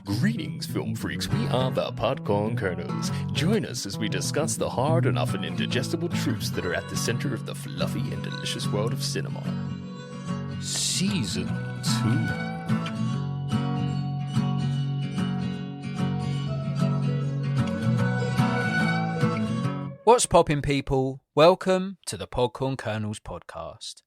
Greetings, film freaks. We are the Podcorn Kernels. Join us as we discuss the hard and often indigestible truths that are at the center of the fluffy and delicious world of cinema. Season 2. What's poppin', people? Welcome to the Podcorn Kernels podcast.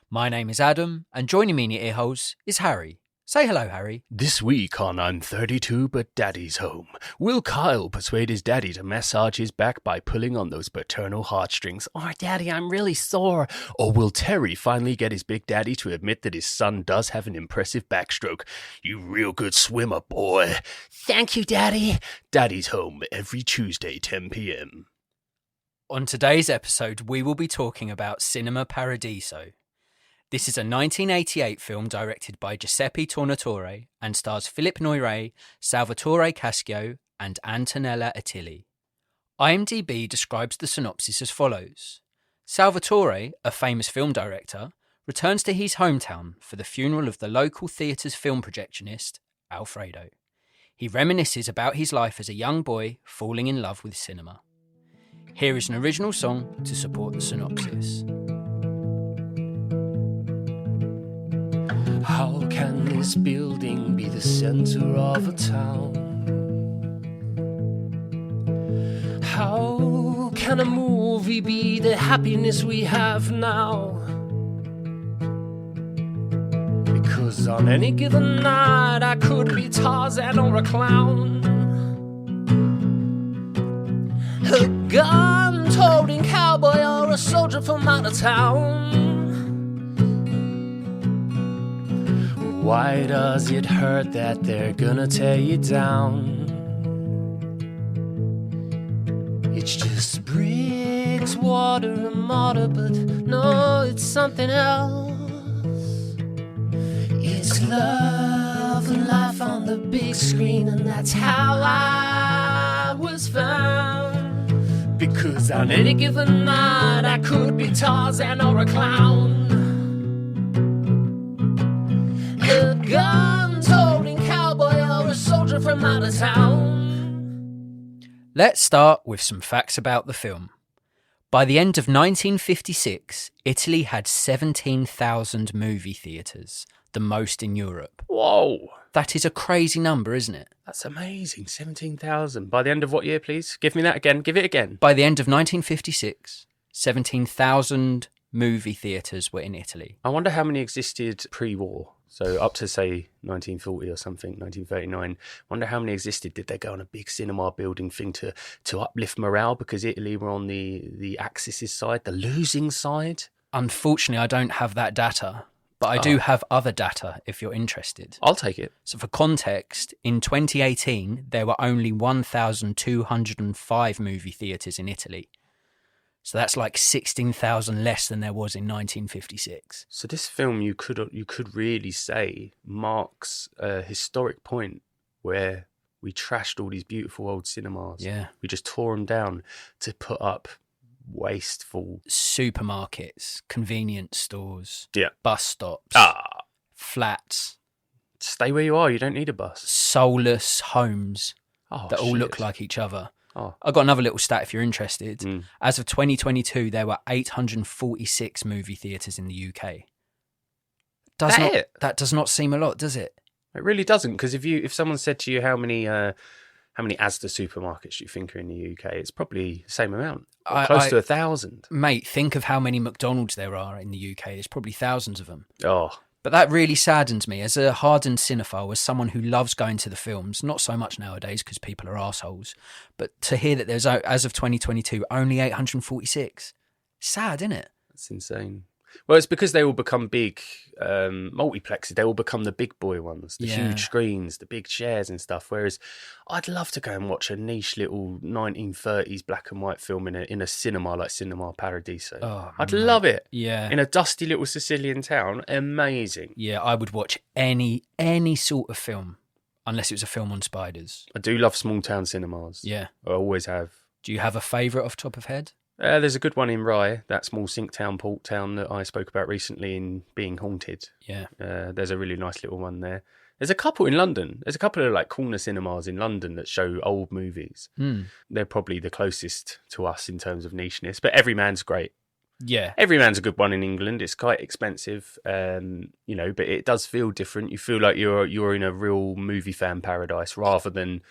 My name is Adam, and joining me in your earholes is Harry. Say hello, Harry. This week on I'm 32 but Daddy's home, will Kyle persuade his daddy to massage his back by pulling on those paternal heartstrings? Oh, Daddy, I'm really sore. Or will Terry finally get his big daddy to admit that his son does have an impressive backstroke? You real good swimmer, boy. Thank you, Daddy. Daddy's home every Tuesday, 10 p.m. On today's episode, we will be talking about Cinema Paradiso. This is a 1988 film directed by Giuseppe Tornatore and stars Philip Noyre, Salvatore Cascio, and Antonella Attilli. IMDb describes the synopsis as follows. Salvatore, a famous film director, returns to his hometown for the funeral of the local theatre's film projectionist, Alfredo. He reminisces about his life as a young boy falling in love with cinema. Here is an original song to support the synopsis. How can this building be the center of a town? How can a movie be the happiness we have now? Because on any given night I could be Tarzan or a clown. A gun-toting cowboy or a soldier from out of town. Why does it hurt that they're gonna tear you down? It's just bricks, water, and mortar, but no, it's something else. It's love and life on the big screen, and that's how I was found. Because on any given night I could be Tarzan or a clown. A gun-toting cowboy or a soldier from out of town. Let's start with some facts about the film. By the end of 1956, Italy had 17,000 movie theatres, the most in Europe. Whoa! That is a crazy number, isn't it? That's amazing. 17,000. By the end of what year, please? Give me that again. Give it again. By the end of 1956, 17,000 movie theatres were in Italy. I wonder how many existed pre-war. So up to, say, 1940 or something, 1939. Wonder how many existed. Did they go on a big cinema building thing to uplift morale because Italy were on the Axis' side, the losing side? Unfortunately, I don't have that data. But I do have other data if you're interested. I'll take it. So for context, in 2018, there were only 1,205 movie theatres in Italy. So that's like 16,000 less than there was in 1956. So this film, you could really say, marks a historic point where we trashed all these beautiful old cinemas. Yeah. We just tore them down to put up wasteful supermarkets, convenience stores, bus stops, flats. Stay where you are, you don't need a bus. Soulless homes that all look like each other. I've got another little stat if you're interested. As of 2022, there were 846 movie theatres in the UK. That does not seem a lot, does it? It really doesn't, because if someone said to you how many Asda supermarkets do you think are in the UK, it's probably the same amount. Close to 1,000. Mate, think of how many McDonald's there are in the UK. There's probably thousands of them. Oh. But that really saddens me. As a hardened cinephile, as someone who loves going to the films, not so much nowadays because people are assholes, but to hear that there's, as of 2022, only 846. Sad, isn't it? That's insane. Well, it's because they all become big multiplexes. They all become the big boy ones, the huge screens, the big chairs and stuff. Whereas I'd love to go and watch a niche little 1930s black and white film in a cinema like Cinema Paradiso. I'd love it. Yeah. In a dusty little Sicilian town. Amazing. Yeah, I would watch any sort of film, unless it was a film on spiders. I do love small town cinemas. Yeah. I always have. Do you have a favourite off the top of head? There's a good one in Rye, that small sink town, port town that I spoke about recently in Being Haunted. Yeah. There's a really nice little one there. There's a couple in London. There's a couple of like corner cinemas in London that show old movies. They're probably the closest to us in terms of nicheness, but Everyman's great. Yeah. Everyman's a good one in England. It's quite expensive, you know, but it does feel different. You feel like you're in a real movie fan paradise rather than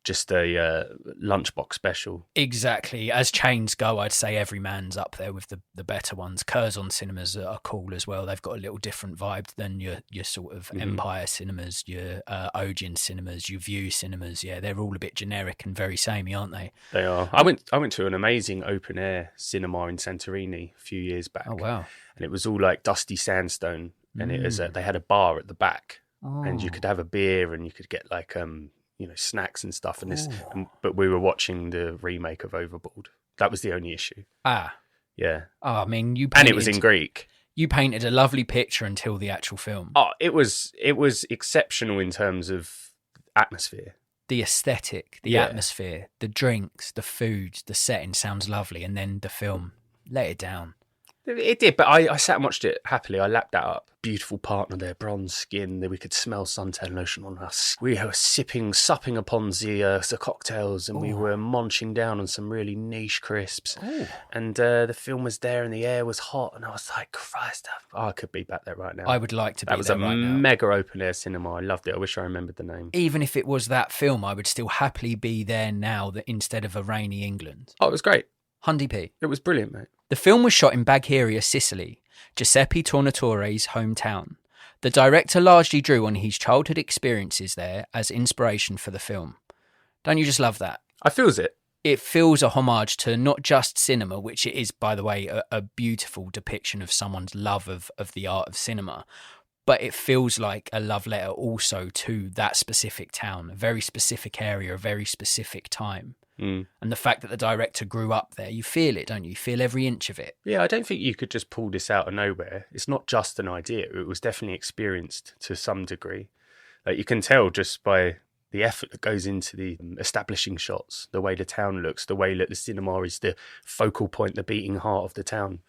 just a lunchbox special. Exactly. As chains go, I'd say Everyman's up there with the better ones. Curzon cinemas are cool as well. They've got a little different vibe than your sort of Empire cinemas, your Odeon cinemas, your View cinemas. Yeah, they're all a bit generic and very samey, aren't they? They are. I went to an amazing open air cinema in Santorini a few years back. Oh wow! And it was all like dusty sandstone, and it was they had a bar at the back, and you could have a beer and you could get like you know, snacks and stuff, but we were watching the remake of Overboard. That was the only issue. Yeah. Oh, I mean, and it was in Greek. You painted a lovely picture until the actual film. Oh, it was exceptional in terms of atmosphere. The aesthetic, the atmosphere, the drinks, the food, the setting sounds lovely, and then the film let it down. It did, but I sat and watched it happily. I lapped that up. Beautiful partner there, bronze skin. We could smell suntan lotion on us. We were supping upon the cocktails, and we were munching down on some really niche crisps. Ooh. And the film was there, and the air was hot, and I was like, Christ, I could be back there right now. I would like to be there right now. That was a mega open air cinema. I loved it. I wish I remembered the name. Even if it was that film, I would still happily be there now instead of a rainy England. Oh, it was great. Hundy P. It was brilliant, mate. The film was shot in Bagheria, Sicily, Giuseppe Tornatore's hometown. The director largely drew on his childhood experiences there as inspiration for the film. Don't you just love that? I feels it. It feels a homage to not just cinema, which it is, by the way, a beautiful depiction of someone's love of the art of cinema, but it feels like a love letter also to that specific town, a very specific area, a very specific time. And the fact that the director grew up there, you feel it, don't you? You feel every inch of it. Yeah, I don't think you could just pull this out of nowhere. It's not just an idea. It was definitely experienced to some degree. Like you can tell just by the effort that goes into the establishing shots, the way the town looks, the way that the cinema is the focal point, the beating heart of the town.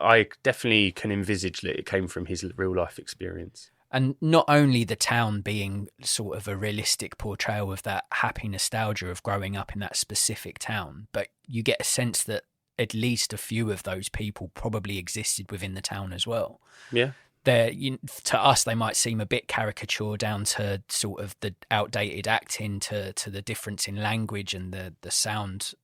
I definitely can envisage that it came from his real life experience. And not only the town being sort of a realistic portrayal of that happy nostalgia of growing up in that specific town, but you get a sense that at least a few of those people probably existed within the town as well. Yeah. To us, they might seem a bit caricature down to sort of the outdated acting, to the difference in language and the sound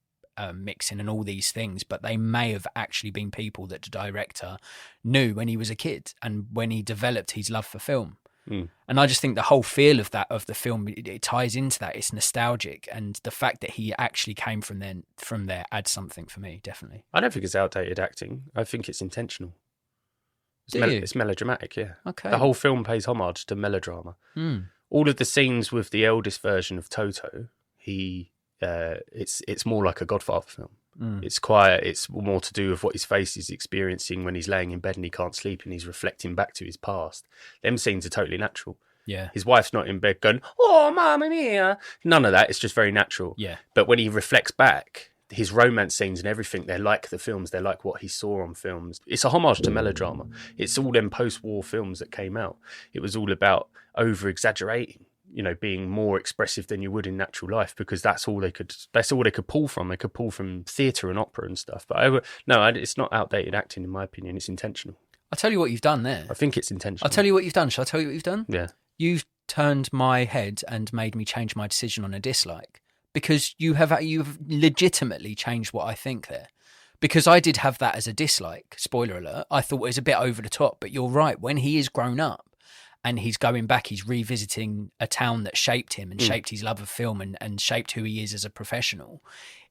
mixing and all these things, but they may have actually been people that the director knew when he was a kid and when he developed his love for film. And I just think the whole feel of the film, it ties into that. It's nostalgic, and the fact that he actually came from there adds something for me, definitely. I don't think it's outdated acting. I think it's intentional. It's melodramatic, yeah. Okay. The whole film pays homage to melodrama. All of the scenes with the eldest version of Toto, it's more like a Godfather film. It's quiet. It's more to do with what his face is experiencing when he's laying in bed and he can't sleep and he's reflecting back to his past. Them scenes are totally natural. Yeah. His wife's not in bed going, "Oh, mamma mia." None of that. It's just very natural. Yeah. But when he reflects back, his romance scenes and everything, they're like the films. They're like what he saw on films. It's a homage to melodrama. It's all them post-war films that came out. It was all about over-exaggerating, being more expressive than you would in natural life, because that's all they could pull from. They could pull from theatre and opera and stuff. But it's not outdated acting in my opinion. It's intentional. I'll tell you what you've done there. I think it's intentional. I'll tell you what you've done. Shall I tell you what you've done? Yeah. You've turned my head and made me change my decision on a dislike, because you've legitimately changed what I think there. Because I did have that as a dislike, spoiler alert. I thought it was a bit over the top, but you're right. When he is grown up, and he's going back, he's revisiting a town that shaped him and shaped his love of film and shaped who he is as a professional.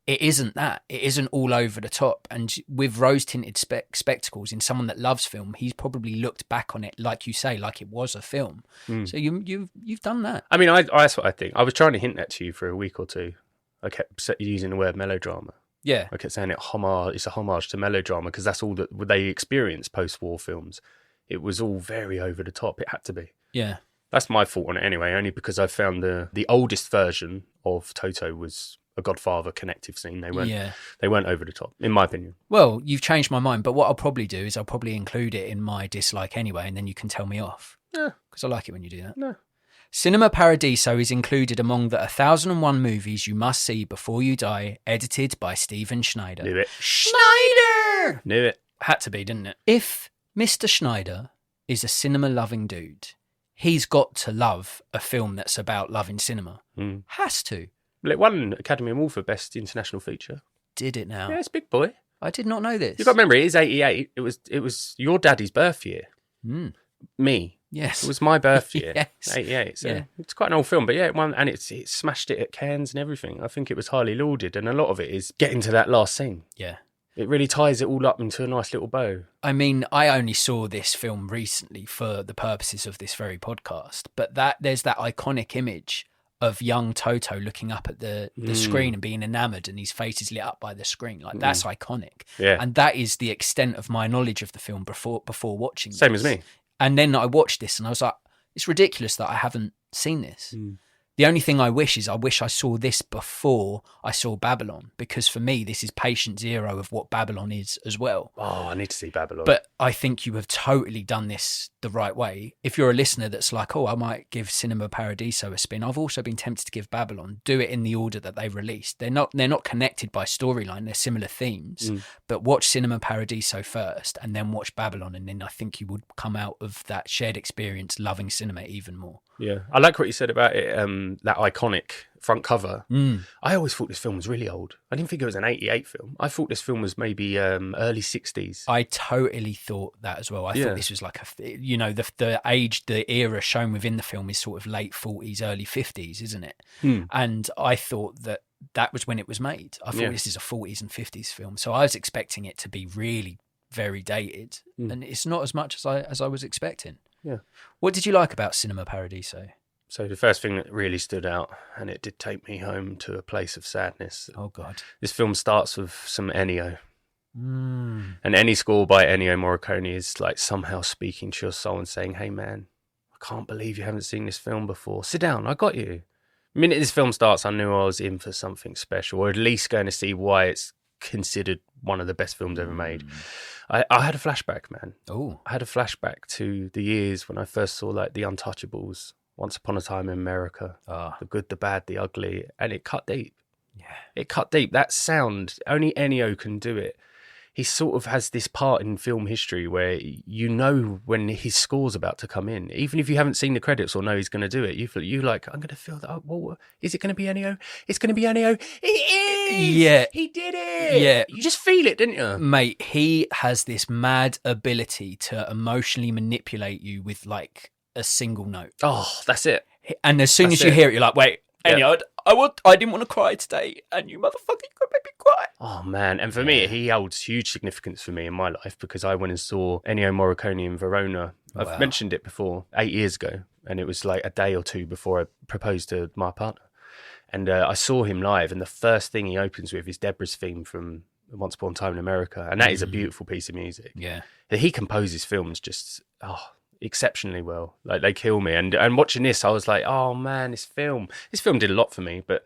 It isn't that. It isn't all over the top. And with rose-tinted spectacles, in someone that loves film, he's probably looked back on it, like you say, like it was a film. So you've done that. I mean, that's what I think. I was trying to hint that to you for a week or two. I kept using the word melodrama. Yeah. I kept saying it's a homage to melodrama, because that's all that they experienced post-war films. It was all very over the top. It had to be. Yeah. That's my fault on it anyway, only because I found the oldest version of Toto was a Godfather connective scene. They weren't over the top, in my opinion. Well, you've changed my mind, but what I'll probably do is I'll probably include it in my dislike anyway, and then you can tell me off. Yeah. Because I like it when you do that. No. Cinema Paradiso is included among the 1001 movies you must see before you die, edited by Steven Schneider. Knew it. Schneider! Knew it. Had to be, didn't it? If Mr. Schneider is a cinema-loving dude, he's got to love a film that's about loving cinema. Has to. Well, it won Academy Award for Best International Feature. Did it now? Yeah, it's big boy. I did not know this. You've got to remember, it is 88. It was your daddy's birth year. Me. Yes. It was my birth year. Yes. 88. So Yeah. it's quite an old film, but yeah, it won, and it smashed it at Cairns and everything. I think it was highly lauded, and a lot of it is getting to that last scene. Yeah. It really ties it all up into a nice little bow. I mean, I only saw this film recently for the purposes of this very podcast, but there's that iconic image of young Toto looking up at the screen and being enamoured, and his face is lit up by the screen. Like, that's iconic. Yeah. And that is the extent of my knowledge of the film before watching Same this. as me. And then I watched this and I was like, it's ridiculous that I haven't seen this. The only thing I wish I saw this before I saw Babylon, because for me, this is patient zero of what Babylon is as well. Oh, I need to see Babylon. But I think you have totally done this the right way. If you're a listener that's like, oh, I might give Cinema Paradiso a spin, I've also been tempted to give Babylon. Do it in the order that they released. They're not connected by storyline. They're similar themes. But watch Cinema Paradiso first and then watch Babylon. And then I think you would come out of that shared experience loving cinema even more. Yeah, I like what you said about it, that iconic front cover. I always thought this film was really old. I didn't think it was an 88 film. I thought this film was maybe early 60s. I totally thought that as well. I thought this was like the age, the era shown within the film is sort of late 40s, early 50s, isn't it? And I thought that was when it was made. I thought this is a 40s and 50s film. So I was expecting it to be really very dated. And it's not as much as I was expecting. Yeah. What did you like about Cinema Paradiso? So the first thing that really stood out, and it did take me home to a place of sadness. Oh, God. This film starts with some Ennio. And any score by Ennio Morricone is like somehow speaking to your soul and saying, hey, man, I can't believe you haven't seen this film before. Sit down, I got you. The minute this film starts, I knew I was in for something special, or at least going to see why it's considered one of the best films ever made. I had a flashback, man. Oh, I had a flashback to the years when I first saw like The Untouchables, Once Upon a Time in America, The Good, the Bad, the Ugly, and it cut deep. Yeah, it cut deep. That sound, only Ennio can do it. He sort of has this part in film history where you know when his score's about to come in, even if you haven't seen the credits or know he's going to do it. You like, I'm going to feel that. Oh, well, is it going to be Ennio? It's going to be Ennio. It is. Yeah, he did it. Yeah, you just feel it, didn't you, mate? He has this mad ability to emotionally manipulate you with like a single note. Oh, that's it. And as soon as you hear it, you're like, wait, Ennio, I didn't want to cry today, and you motherfucker, you could make me cry. Oh, man. And for me, he holds huge significance for me in my life because I went and saw Ennio Morricone in Verona. I've mentioned it before, 8 years ago, and it was like a day or two before I proposed to my partner. And I saw him live, and the first thing he opens with is Deborah's theme from Once Upon a Time in America, and that is a beautiful piece of music. Yeah. He composes films just... exceptionally well. Like, they kill me. And watching this, I was like, oh man, this film did a lot for me. But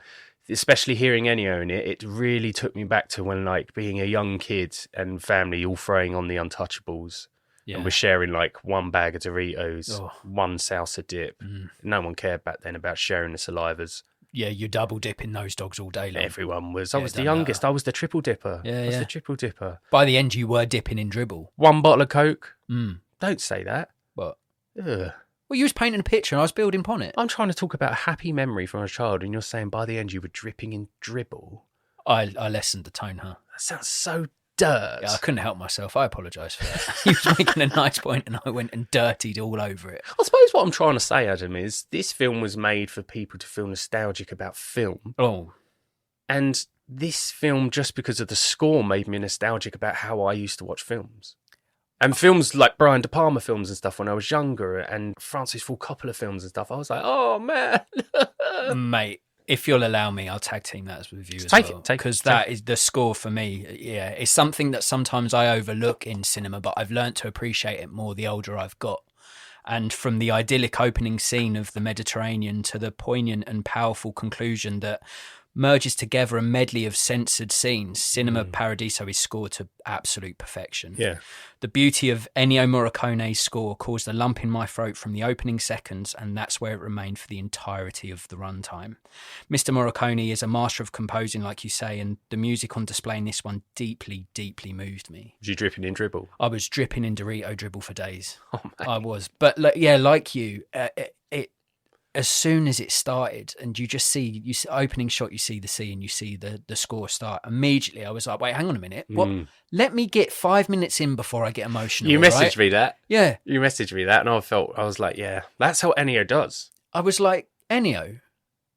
especially hearing Ennio in it, it really took me back to when, like, being a young kid and family all throwing on The Untouchables. Yeah. And we're sharing like one bag of Doritos, one salsa dip. No one cared back then about sharing the salivas. Yeah, you double dipping those dogs all day long. Everyone was. I was the youngest. I was the triple dipper. I was the triple dipper. By the end, you were dipping in dribble. One bottle of Coke. Don't say that. What? Ugh. Well, you was painting a picture and I was building upon it. I'm trying to talk about a happy memory from a child, and you're saying by the end you were dripping in dribble. I lessened the tone, huh? That sounds so dirt. Yeah, I couldn't help myself. I apologise for that. He was making a nice point and I went and dirtied all over it. I suppose what I'm trying to say, Adam, is this film was made for people to feel nostalgic about film. Oh. And this film, just because of the score, made me nostalgic about how I used to watch films. And films like Brian De Palma films and stuff when I was younger, and Francis Ford Coppola films and stuff, I was like, oh, man. Mate, if you'll allow me, I'll tag team that with you as well. Take it. Because that is the score for me. Yeah, it's something that sometimes I overlook in cinema, but I've learned to appreciate it more the older I've got. And from the idyllic opening scene of the Mediterranean to the poignant and powerful conclusion that merges together a medley of censored scenes. Cinema Paradiso is scored to absolute perfection. Yeah. The beauty of Ennio Morricone's score caused a lump in my throat from the opening seconds, and that's where it remained for the entirety of the runtime. Mr. Morricone is a master of composing, like you say, and the music on display in this one deeply, deeply moved me. Was you dripping in dribble? I was dripping in Dorito dribble for days. Oh, man. I was. But like you, it as soon as it started and you see opening shot, you see the scene, you see the score start, immediately I was like, wait, hang on a minute. What? Let me get 5 minutes in before I get emotional. You messaged me that. Yeah. You messaged me that and I was like, yeah, that's how Ennio does. I was like, Ennio,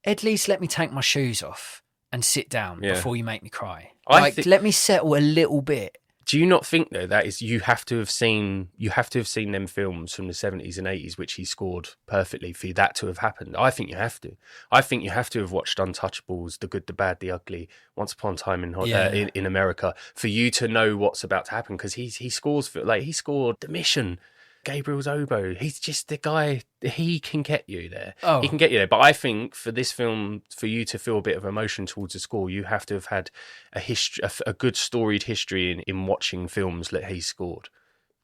at least let me take my shoes off and sit down before you make me cry. Let me settle a little bit. Do you not think though that is you have to have seen them films from the 70s and 80s which he scored perfectly for that to have happened? I think you have to. I think you have to have watched Untouchables, The Good, the Bad, the Ugly, Once Upon a Time in America for you to know what's about to happen, because he scores he scored The Mission, Gabriel's Oboe. He's just the guy. He can get you there. Oh. He can get you there. But I think for this film, for you to feel a bit of emotion towards the score, you have to have had a good storied history in watching films that he scored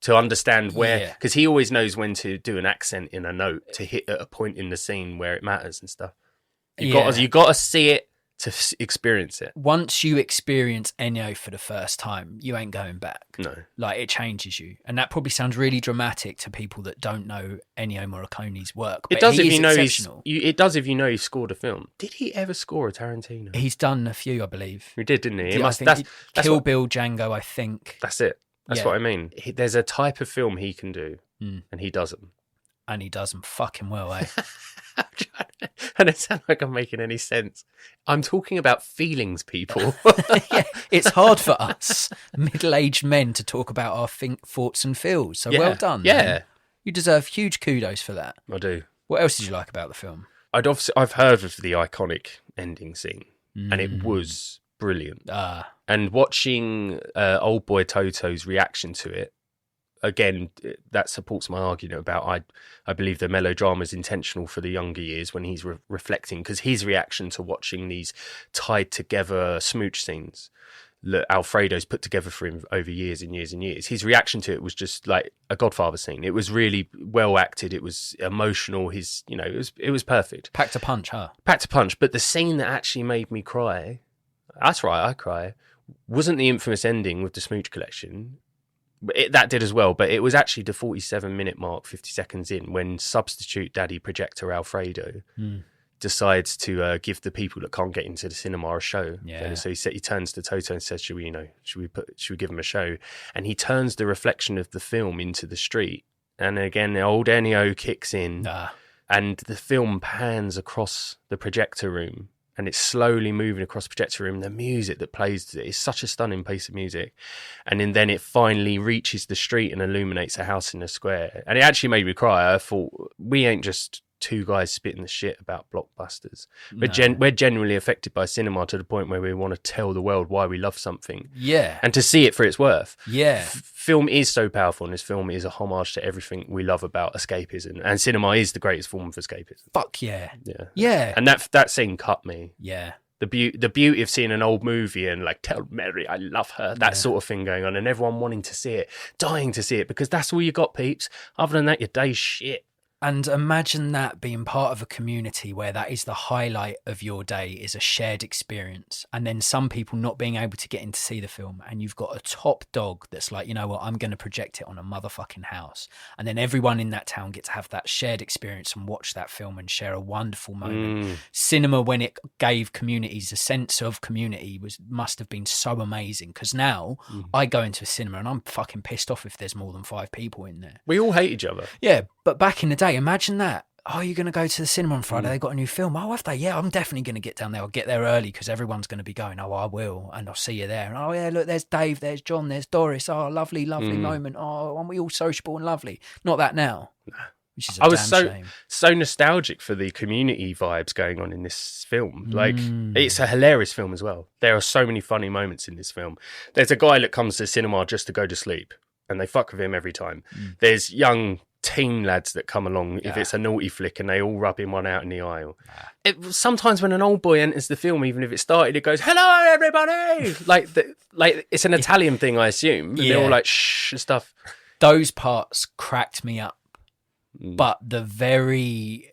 to understand where, because he always knows when to do an accent in a note to hit at a point in the scene where it matters and stuff. You got to see it to experience it. Once you experience Ennio for the first time, you ain't going back. No. Like, it changes you. And that probably sounds really dramatic to people that don't know Ennio Morricone's work. But it does if you know it does if you know he scored a film. Did he ever score a Tarantino? He's done a few, I believe. He did, didn't he? Kill Bill, Django, I think. That's it. That's what I mean. There's a type of film he can do, and he doesn't. And he does them fucking well, eh? And it sounds like I'm making any sense. I'm talking about feelings, people. Yeah, it's hard for us middle-aged men to talk about our thoughts and feels. So well done. Yeah, man. You deserve huge kudos for that. I do. What else did you like about the film? I've heard of the iconic ending scene, and it was brilliant. And watching old boy Toto's reaction to it, again, that supports my argument about I believe the melodrama is intentional for the younger years when he's reflecting, because his reaction to watching these tied together smooch scenes that Alfredo's put together for him over years and years and years, his reaction to it was just like a Godfather scene. It was really well acted. It was emotional. It was perfect. Packed a punch, huh? Packed a punch. But the scene that actually made me cry, that's right, I cry, wasn't the infamous ending with the smooch collection. That did as well, but it was actually the 47-minute mark, 50 seconds in, when substitute daddy projector Alfredo decides to give the people that can't get into the cinema a show. Yeah. So he turns to Toto and says, should we give him a show? And he turns the reflection of the film into the street. And again, the old Ennio kicks in, and the film pans across the projector room. And it's slowly moving across the projector room. The music that plays is such a stunning piece of music. And then it finally reaches the street and illuminates a house in a square. And it actually made me cry. I thought, we ain't just two guys spitting the shit about blockbusters. We're genuinely affected by cinema to the point where we want to tell the world why we love something. Yeah. And to see it for its worth. Yeah. Film is so powerful, and this film is a homage to everything we love about escapism. And cinema is the greatest form of escapism. Fuck yeah. Yeah. Yeah. And that scene cut me. Yeah. The beauty of seeing an old movie and like, tell Mary I love her, that sort of thing going on, and everyone wanting to see it, dying to see it, because that's all you got, peeps. Other than that, your day's shit. And imagine that being part of a community where that is the highlight of your day, is a shared experience. And then some people not being able to get in to see the film, and you've got a top dog that's like, you know what, I'm going to project it on a motherfucking house. And then everyone in that town gets to have that shared experience and watch that film and share a wonderful moment. Cinema, when it gave communities a sense of community, must have been so amazing. Because now I go into a cinema and I'm fucking pissed off if there's more than 5 people in there. We all hate each other. Yeah, but back in the day, imagine that. Oh, you're going to go to the cinema on Friday? They got a new film. Oh, have they? Yeah, I'm definitely going to get down there. I'll get there early because everyone's going to be going. Oh, I will. And I'll see you there. And, oh, yeah, look, there's Dave, there's John, there's Doris. Oh, lovely, lovely moment. Oh, aren't we all sociable and lovely? Not that now. Which is a damn shame. So nostalgic for the community vibes going on in this film. Like, it's a hilarious film as well. There are so many funny moments in this film. There's a guy that comes to the cinema just to go to sleep, and they fuck with him every time. There's young teen lads that come along if it's a naughty flick and they all rub him one out in the aisle. Sometimes when an old boy enters the film, even if it started, it goes, "Hello, everybody!" like it's an Italian thing, I assume. And they're all like shh and stuff. Those parts cracked me up, but the very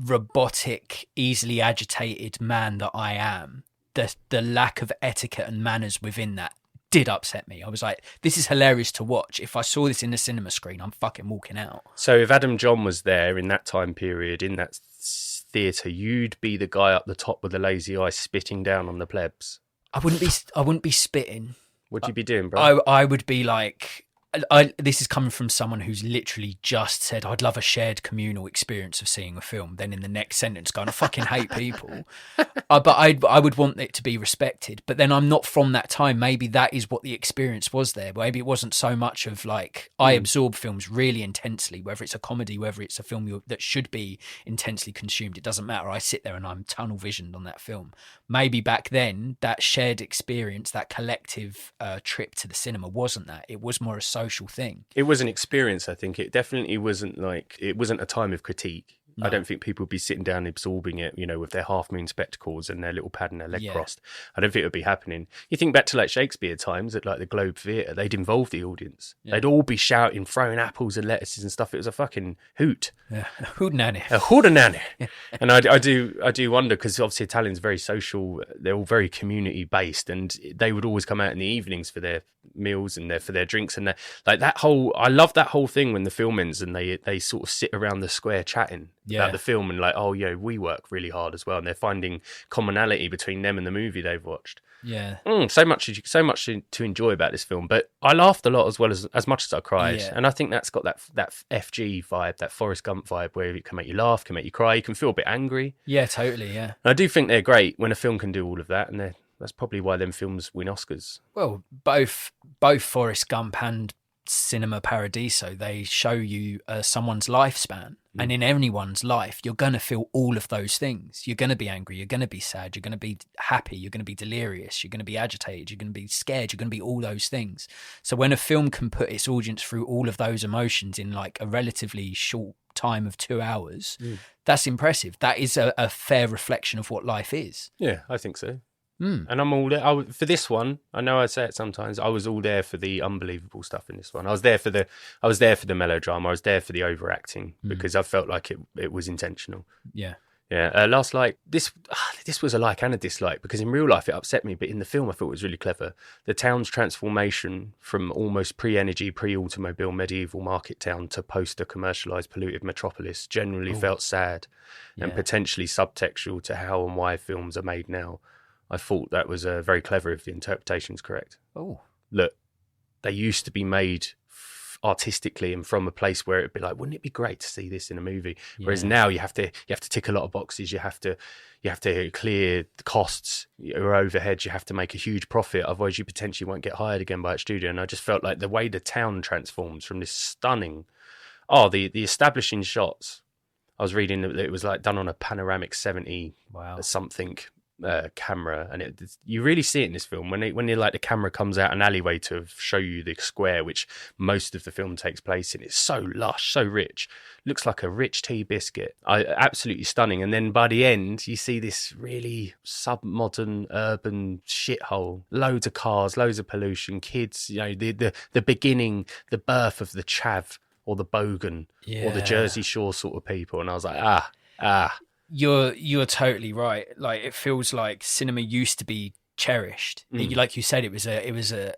robotic, easily agitated man that I am, the lack of etiquette and manners within that did upset me. I was like, this is hilarious to watch. If I saw this in the cinema screen, I'm fucking walking out. So if Adam John was there in that time period, in that theatre, you'd be the guy up the top with the lazy eye spitting down on the plebs. I wouldn't be spitting. What'd you be doing, bro? I would be like, this is coming from someone who's literally just said, I'd love a shared communal experience of seeing a film. Then in the next sentence going, I fucking hate people. But I would want it to be respected. But then I'm not from that time. Maybe that is what the experience was there. Maybe it wasn't so much of like, I absorb films really intensely, whether it's a comedy, whether it's a film that should be intensely consumed. It doesn't matter. I sit there and I'm tunnel visioned on that film. Maybe back then, that shared experience, that collective trip to the cinema wasn't that. It was more a social thing. It was an experience, I think. It definitely wasn't it wasn't a time of critique. No. I don't think people would be sitting down absorbing it, with their half moon spectacles and their little pad and their leg crossed. I don't think it would be happening. You think back to like Shakespeare times at like the Globe Theatre, they'd involve the audience. Yeah. They'd all be shouting, throwing apples and lettuces and stuff. It was a fucking hoot. Yeah, a hootenanny. A hootenanny. And I do wonder, because obviously Italians are very social. They're all very community based, and they would always come out in the evenings for their meals and for their drinks and like that whole. I love that whole thing when the film ends and they sort of sit around the square chatting about the film and like, oh yeah, we work really hard as well, and they're finding commonality between them and the movie they've watched. Yeah, so much to enjoy about this film. But I laughed a lot as well as much as I cried, and I think that's got that FG vibe, that Forrest Gump vibe, where it can make you laugh, can make you cry, you can feel a bit angry. Yeah, totally. Yeah, and I do think they're great when a film can do all of that, and that's probably why them films win Oscars. Well, both Forrest Gump and Cinema Paradiso, they show you someone's lifespan, and in anyone's life you're going to feel all of those things. You're going to be angry, you're going to be sad, you're going to be happy, you're going to be delirious, you're going to be agitated, you're going to be scared, you're going to be all those things. So when a film can put its audience through all of those emotions in like a relatively short time of 2 hours, that's impressive. That is a fair reflection of what life is. Yeah, I think so. And I'm all there for this one. I know I say it sometimes. I was all there for the unbelievable stuff in this one. I was there for the melodrama. I was there for the overacting because I felt like it was intentional. Yeah. Last Light. This was a like and a dislike, because in real life it upset me, but in the film I thought it was really clever. The town's transformation from almost pre-energy, pre-automobile medieval market town to post-commercialised polluted metropolis generally felt sad and potentially subtextual to how and why films are made now. I thought that was very clever if the interpretation's correct. Oh, look, they used to be made artistically and from a place where it'd be like, wouldn't it be great to see this in a movie? Yeah. Whereas now you have to tick a lot of boxes. You have to clear the costs, your overheads. You have to make a huge profit, otherwise you potentially won't get hired again by a studio. And I just felt like the way the town transforms from this stunning, the establishing shots. I was reading that it was like done on a panoramic 70 something camera, and you really see it in this film when the camera comes out an alleyway to show you the square, which most of the film takes place in. It's so lush, so rich, looks like a rich tea biscuit. Absolutely stunning. And then by the end you see this really sub-modern urban shithole, loads of cars, loads of pollution, kids, the beginning, the birth of the chav or the bogan or the Jersey Shore sort of people. And I was like, You're totally right. Like, it feels like cinema used to be cherished. Like you said, it was a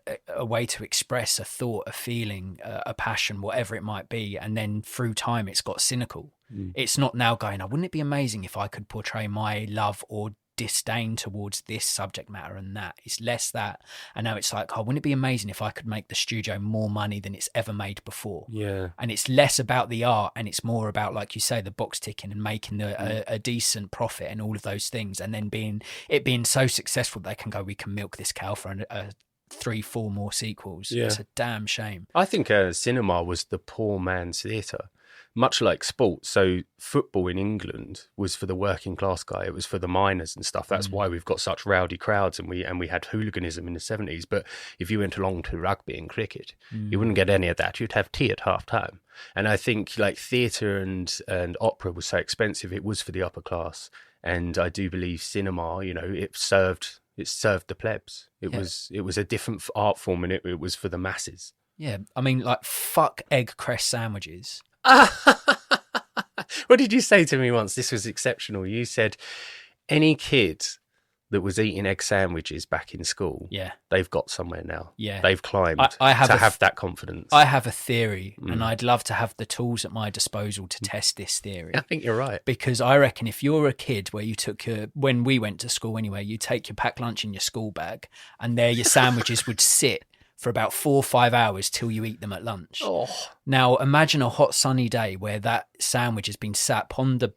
way to express a thought, a feeling, a passion, whatever it might be. And then through time, it's got cynical. It's not now going, wouldn't it be amazing if I could portray my love or disdain towards this subject matter and that? It's less that, and now it's like, wouldn't it be amazing if I could make the studio more money than it's ever made before? And it's less about the art and it's more about, like you say, the box ticking and making a decent profit and all of those things, and then being so successful they can go, we can milk this cow for 3-4 more sequels. It's a damn shame. I think cinema was the poor man's theatre, much like sports. So football in England was for the working class guy. It was for the miners and stuff. That's why we've got such rowdy crowds, and we had hooliganism in the 70s. But if you went along to rugby and cricket, you wouldn't get any of that. You'd have tea at half time. And I think like theatre and opera was so expensive, it was for the upper class. And I do believe cinema, it served the plebs. It was a different art form, and it was for the masses. Yeah, I mean, like, fuck egg cress sandwiches. What did you say to me once? This was exceptional. You said any kid that was eating egg sandwiches back in school, they've got somewhere now. Yeah, they've climbed. I have that confidence. I have a theory, and I'd love to have the tools at my disposal to test this theory. I think you're right, because I reckon if you're a kid where you took when we went to school anyway, you take your packed lunch in your school bag, and there your sandwiches would sit for about 4 or 5 hours till you eat them at lunch. Oh. Now imagine a hot sunny day where that sandwich has been sat on the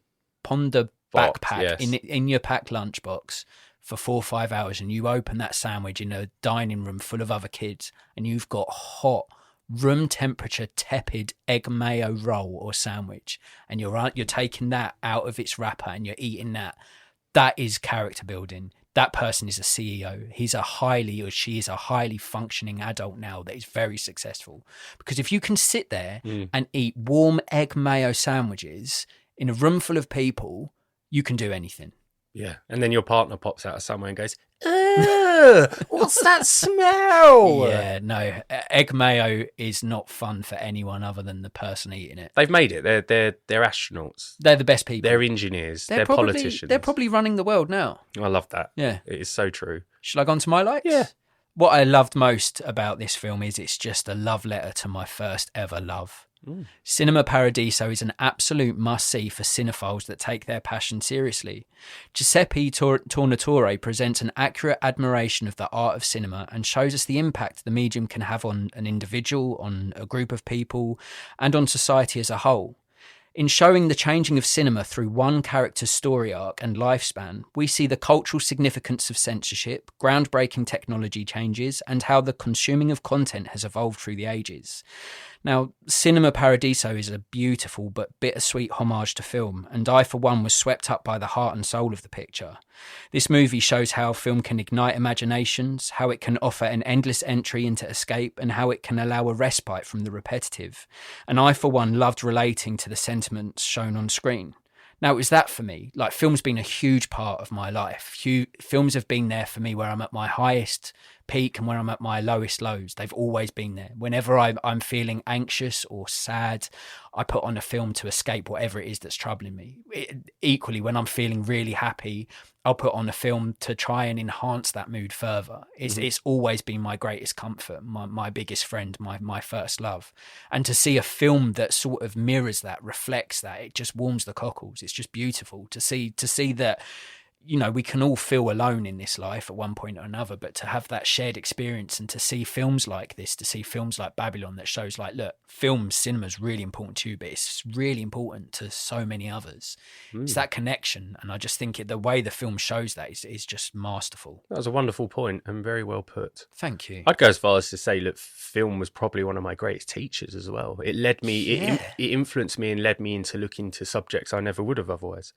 backpack in your packed lunchbox for 4 or 5 hours, and you open that sandwich in a dining room full of other kids, and you've got hot, room temperature, tepid egg mayo roll or sandwich, and you're taking that out of its wrapper and you're eating that. That is character building. That person is a CEO. She is a highly functioning adult now that is very successful. Because if you can sit there and eat warm egg mayo sandwiches in a room full of people, you can do anything. Yeah. And then your partner pops out of somewhere and goes, what's that smell? Yeah, no. Egg mayo is not fun for anyone other than the person eating it. They've made it. They're astronauts. They're the best people. They're engineers. They're politicians. They're probably running the world now. I love that. Yeah. It is so true. Should I go on to my likes? Yeah. What I loved most about this film is it's just a love letter to my first ever love. Cinema Paradiso is an absolute must-see for cinephiles that take their passion seriously. Giuseppe Tornatore presents an accurate admiration of the art of cinema and shows us the impact the medium can have on an individual, on a group of people, and on society as a whole. In showing the changing of cinema through one character's story arc and lifespan, we see the cultural significance of censorship, groundbreaking technology changes, and how the consuming of content has evolved through the ages. Now, Cinema Paradiso is a beautiful but bittersweet homage to film, and I, for one, was swept up by the heart and soul of the picture. This movie shows how film can ignite imaginations, how it can offer an endless entry into escape, and how it can allow a respite from the repetitive. And I, for one, loved relating to the sentiments shown on screen. Now, it was that for me. Like, film's been a huge part of my life. Films have been there for me where I'm at my highest peak and where I'm at my lowest lows. They've always been there. Whenever I'm feeling anxious or sad, I put on a film to escape whatever it is that's troubling me. Equally, when I'm feeling really happy, I'll put on a film to try and enhance that mood further. It's always been my greatest comfort, my biggest friend, my first love. And to see a film that sort of mirrors that, reflects that, it just warms the cockles. It's just beautiful to see that, we can all feel alone in this life at one point or another, but to have that shared experience and to see films like this, to see films like Babylon that shows like, look, cinema is really important to you, but it's really important to so many others. It's that connection. And I just think the way the film shows that is just masterful. That was a wonderful point and very well put. Thank you. I'd go as far as to say, look, film was probably one of my greatest teachers as well. It led me, it influenced me and led me into looking into subjects I never would have otherwise.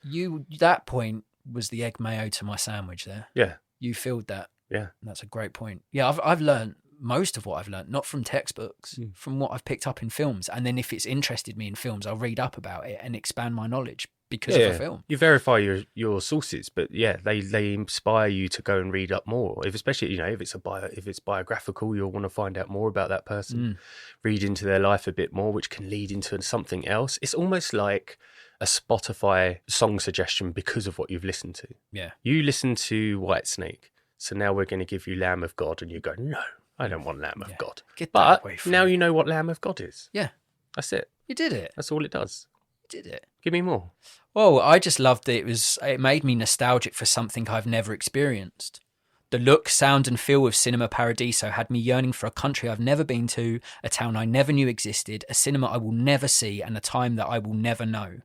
That point was the egg mayo to my sandwich there. Yeah. You filled that. Yeah. That's a great point. Yeah, I've learned most of what I've learned, not from textbooks, from what I've picked up in films. And then if it's interested me in films, I'll read up about it and expand my knowledge because of a film. You verify your sources, but they inspire you to go and read up more. Especially, if it's biographical, you'll want to find out more about that person, read into their life a bit more, which can lead into something else. It's almost like a Spotify song suggestion because of what you've listened to. Yeah. You listen to Whitesnake, so now we're going to give you Lamb of God, and you go, no, I don't want Lamb of God. Get that away from now me. You know what Lamb of God is. Yeah. That's it. You did it. That's all it does. You did it. Give me more. Oh, I just loved that it made me nostalgic for something I've never experienced. The look, sound and feel of Cinema Paradiso had me yearning for a country I've never been to, a town I never knew existed, a cinema I will never see, and a time that I will never know.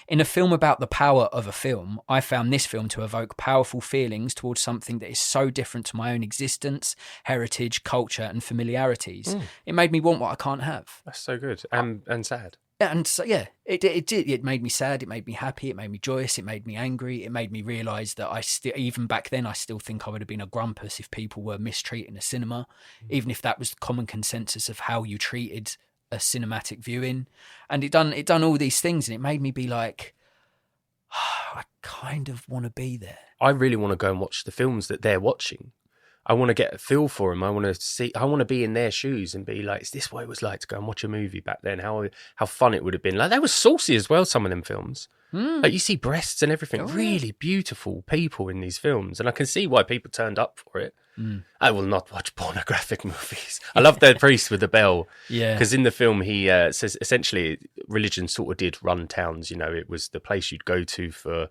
In a film about the power of a film, I found this film to evoke powerful feelings towards something that is so different to my own existence, heritage, culture and familiarities. It made me want what I can't have. That's so good. And sad. And so, yeah, it did. It made me sad. It made me happy. It made me joyous. It made me angry. It made me realise that even back then, I still think I would have been a grumpus if people were mistreating a cinema, even if that was the common consensus of how you treated a cinematic viewing. And it done all these things, and it made me be like, oh, I kind of want to be there. I really want to go and watch the films that they're watching. I want to get a feel for them. I want to be in their shoes and be like, is this what it was like to go and watch a movie back then? How fun it would have been. Like, they were saucy as well, some of them films. Like, you see breasts and everything. Really beautiful people in these films. And I can see why people turned up for it. I will not watch pornographic movies. I love the priest with the bell. Yeah. Because in the film, he says essentially religion sort of did run towns. You know, it was the place you'd go to for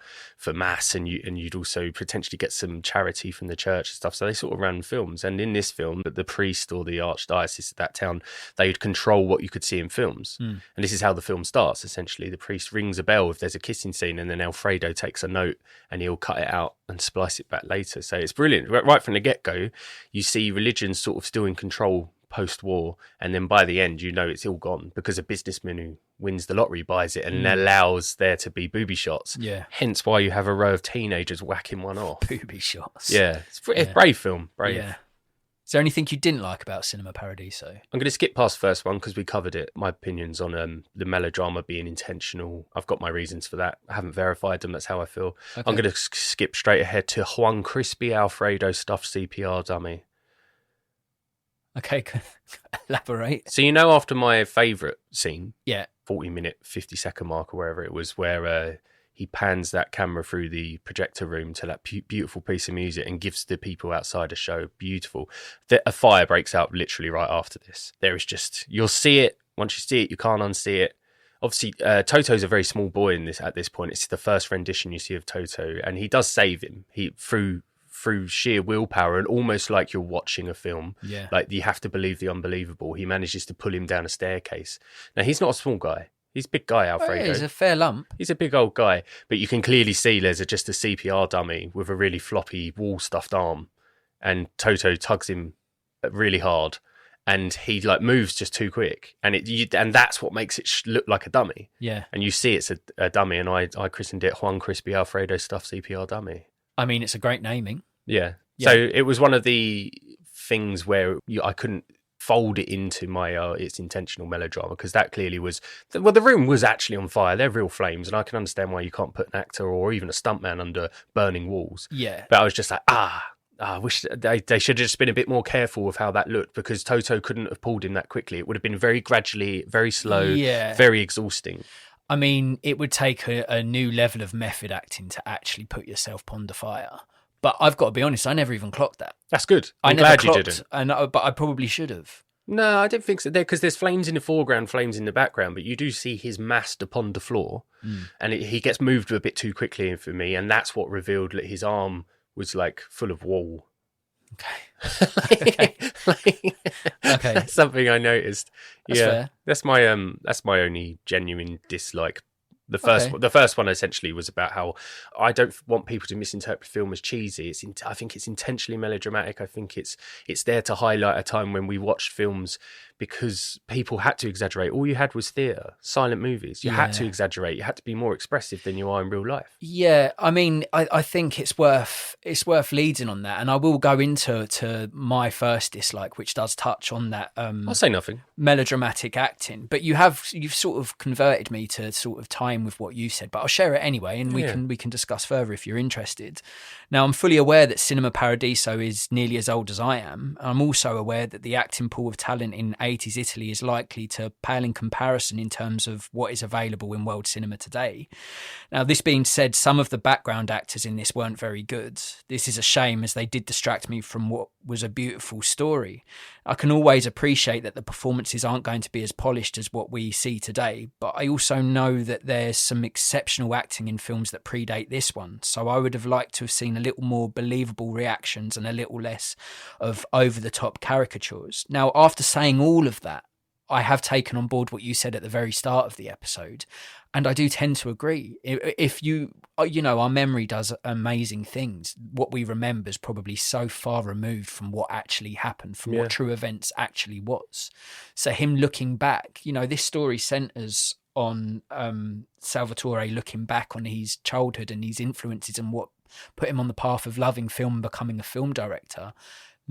mass, and you'd also potentially get some charity from the church and stuff. So they sort of ran films. And in this film, the priest or the archdiocese of that town, they'd control what you could see in films. And this is how the film starts. Essentially, the priest rings a bell if there's a kissing scene, and then Alfredo takes a note and he'll cut it out and splice it back later. So it's brilliant. Right from the get-go, you see religion sort of still in control post-war, and then by the end, you know it's all gone because a businessman who wins the lottery buys it and allows there to be booby shots. Yeah. Hence why you have a row of teenagers whacking one off. Booby shots. Yeah. It's a brave film. Brave. Yeah. Is there anything you didn't like about Cinema Paradiso? I'm going to skip past the first one because we covered it. My opinions on the melodrama being intentional. I've got my reasons for that. I haven't verified them. That's how I feel. Okay. I'm going to skip straight ahead to Juan Crispy Alfredo stuffed CPR dummy. Okay, elaborate. So, you know, after my favourite scene, 40-minute, 50-second mark or wherever it was, where he pans that camera through the projector room to that beautiful piece of music and gives the people outside a show. Beautiful. A fire breaks out literally right after this. There is just, you'll see it. Once you see it, you can't unsee it. Obviously, Toto's a very small boy at this point. It's the first rendition you see of Toto, and he does save him. He through sheer willpower, and almost like you're watching a film. Yeah. Like, you have to believe the unbelievable. He manages to pull him down a staircase. Now, he's not a small guy. He's a big guy, Alfredo. Oh, yeah, he's a fair lump. He's a big old guy. But you can clearly see there's just a CPR dummy with a really floppy wall-stuffed arm. And Toto tugs him really hard. And he moves just too quick. And that's what makes it look like a dummy. Yeah. And you see it's a dummy. And I christened it Juan Crispy Alfredo stuffed CPR dummy. I mean, it's a great naming. Yeah. So it was one of the things where I couldn't fold it into my it's intentional melodrama, because that clearly was the room was actually on fire. They're real flames, and I can understand why you can't put an actor or even a stuntman under burning walls. Yeah, but I was just like, I wish they should have just been a bit more careful with how that looked, because Toto couldn't have pulled him that quickly. It would have been very gradually, very slow, very exhausting. I mean, it would take a new level of method acting to actually put yourself pond the fire. But I've got to be honest, I never even clocked that. That's good. I'm glad you didn't. But I probably should have. No, I don't think so. Because there's flames in the foreground, flames in the background, but you do see his mass upon the floor, and he gets moved a bit too quickly for me, and that's what revealed that his arm was full of wool. Okay. Okay. That's something I noticed. That's fair. That's my only genuine dislike. The first one essentially was about how I don't want people to misinterpret film as cheesy. I think it's intentionally melodramatic. I think it's there to highlight a time when we watched films because people had to exaggerate. All you had was theatre, silent movies. You had to exaggerate. You had to be more expressive than you are in real life. Yeah, I mean, I think it's worth leading on that, and I will go into my first dislike, which does touch on that. I'll say nothing. Melodramatic acting, but you've sort of converted me to sort of time with what you said. But I'll share it anyway, and we can discuss further if you're interested. Now, I'm fully aware that Cinema Paradiso is nearly as old as I am. I'm also aware that the acting pool of talent in 80s Italy is likely to pale in comparison in terms of what is available in world cinema today. Now, this being said, some of the background actors in this weren't very good. This is a shame, as they did distract me from what was a beautiful story. I can always appreciate that the performances aren't going to be as polished as what we see today, but I also know that there's some exceptional acting in films that predate this one, so I would have liked to have seen a little more believable reactions and a little less of over-the-top caricatures. Now, after saying all of that, I have taken on board what you said at the very start of the episode, and I do tend to agree. If our memory does amazing things. What we remember is probably so far removed from what actually happened, from what true events actually was. So him looking back, this story centers on Salvatore looking back on his childhood and his influences and what put him on the path of loving film and becoming a film director.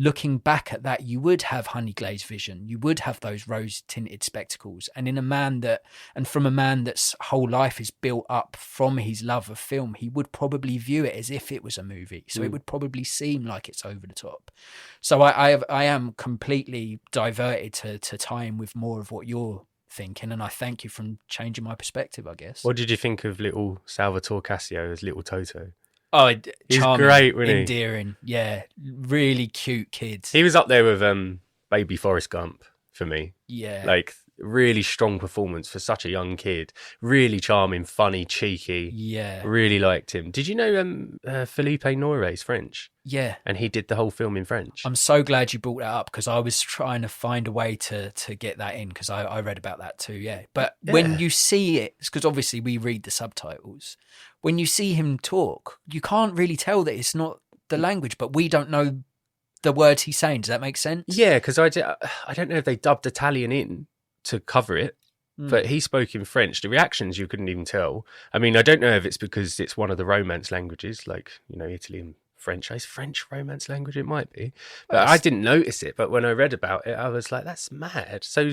Looking back at that, you would have honey glazed vision. You would have those rose tinted spectacles. And from a man that's whole life is built up from his love of film, he would probably view it as if it was a movie. So it would probably seem like it's over the top. So I am completely diverted to tie in with more of what you're thinking. And I thank you for changing my perspective, I guess. What did you think of little Salvatore Cassio as little Toto? Oh, he's charming, great, wasn't he? endearing. Yeah, really cute kids. He was up there with baby Forrest Gump for me. Yeah. Like, really strong performance for such a young kid. Really charming, funny, cheeky. Yeah. Really liked him. Did you know Philippe Noiret's French? Yeah. And he did the whole film in French. I'm so glad you brought that up because I was trying to find a way to get that in because I read about that too, yeah. But when you see it, because obviously we read the subtitles, when you see him talk, you can't really tell that it's not the language, but we don't know the words he's saying. Does that make sense? Yeah, because I don't know if they dubbed Italian in to cover it, but he spoke in French. The reactions you couldn't even tell. I mean, I don't know if it's because it's one of the Romance languages, like, you know, Italy and French. Is French Romance language? It might be, but I didn't notice it. But when I read about it, I was like, that's mad. So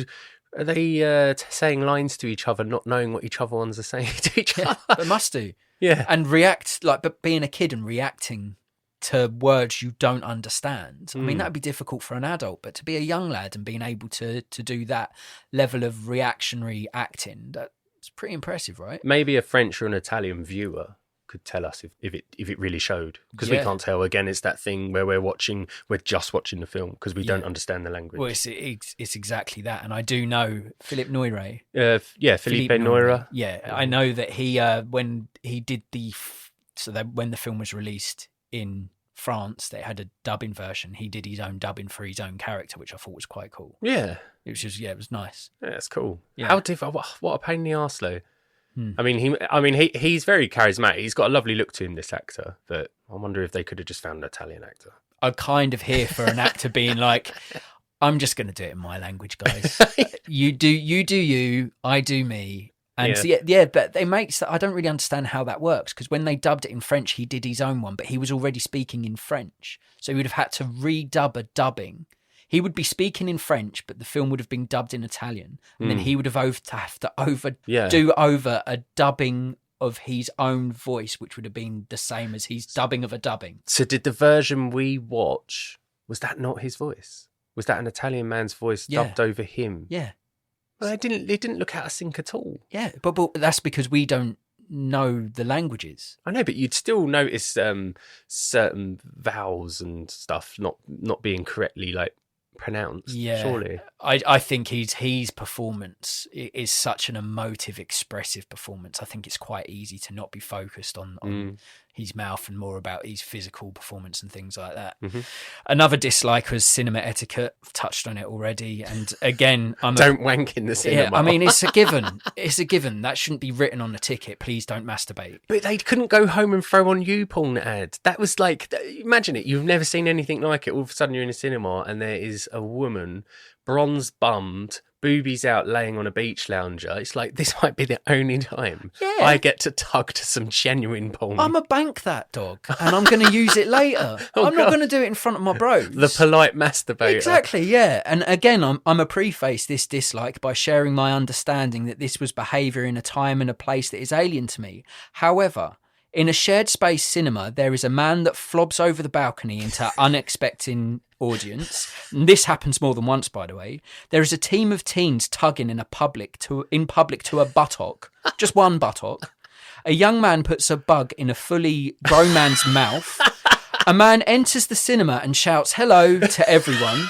are they saying lines to each other, not knowing what each other ones are saying to each other? They must do. Yeah, and react but being a kid and reacting to words you don't understand. I mean, that'd be difficult for an adult, but to be a young lad and being able to do that level of reactionary acting, that's pretty impressive, right? Maybe a French or an Italian viewer could tell us if it really showed, because we can't tell. Again, it's that thing where we're just watching the film because we don't understand the language. Well, it's exactly that, and I do know Philippe Noiret. Philippe Noiret. Yeah, I know that he when he did when the film was released in France, they had a dubbing version. He did his own dubbing for his own character, which I thought was quite cool. Yeah, it was just it was nice. Yeah, it's cool. Yeah. How what a pain in the arse though. I mean, he's very charismatic. He's got a lovely look to him, this actor. But I wonder if they could have just found an Italian actor. I'm kind of here for an actor being like, I'm just going to do it in my language, guys. You do you, I do me. And but they I don't really understand how that works, because when they dubbed it in French, he did his own one, but he was already speaking in French. So he would have had to redub a dubbing. He would be speaking in French, but the film would have been dubbed in Italian. And then he would have to do over a dubbing of his own voice, which would have been the same as his dubbing of a dubbing. So did the version we watch, was that not his voice? Was that an Italian man's voice dubbed over him? Yeah. Well, they didn't look out of sync at all. Yeah, but that's because we don't know the languages. I know, but you'd still notice certain vowels and stuff not being correctly pronounced. Yeah, surely. I think his performance is such an emotive, expressive performance. I think it's quite easy to not be focused on his mouth and more about his physical performance and things like that. Mm-hmm. Another dislike was cinema etiquette. I've touched on it already, and again, don't wank in the cinema. Yeah, I mean, it's a given. It's a given. That shouldn't be written on the ticket. Please don't masturbate. But they couldn't go home and throw on YouPorn ad. That was imagine it. You've never seen anything like it. All of a sudden, you're in a cinema and there is a woman, bronze bummed, boobies out, laying on a beach lounger. It's like, this might be the only time I get to tug to some genuine porn. I'm a bank that dog, and I'm going to use it later. I'm not going to do it in front of my bros. The polite masturbator. Exactly, yeah. And again, I'm a preface this dislike by sharing my understanding that this was behaviour in a time and a place that is alien to me. However, in a shared space cinema, there is a man that flobs over the balcony into unexpected audience. And this happens more than once, by the way. There is a team of teens tugging in public to a buttock, just one buttock. A young man puts a bug in a fully grown man's mouth. A man enters the cinema and shouts hello to everyone.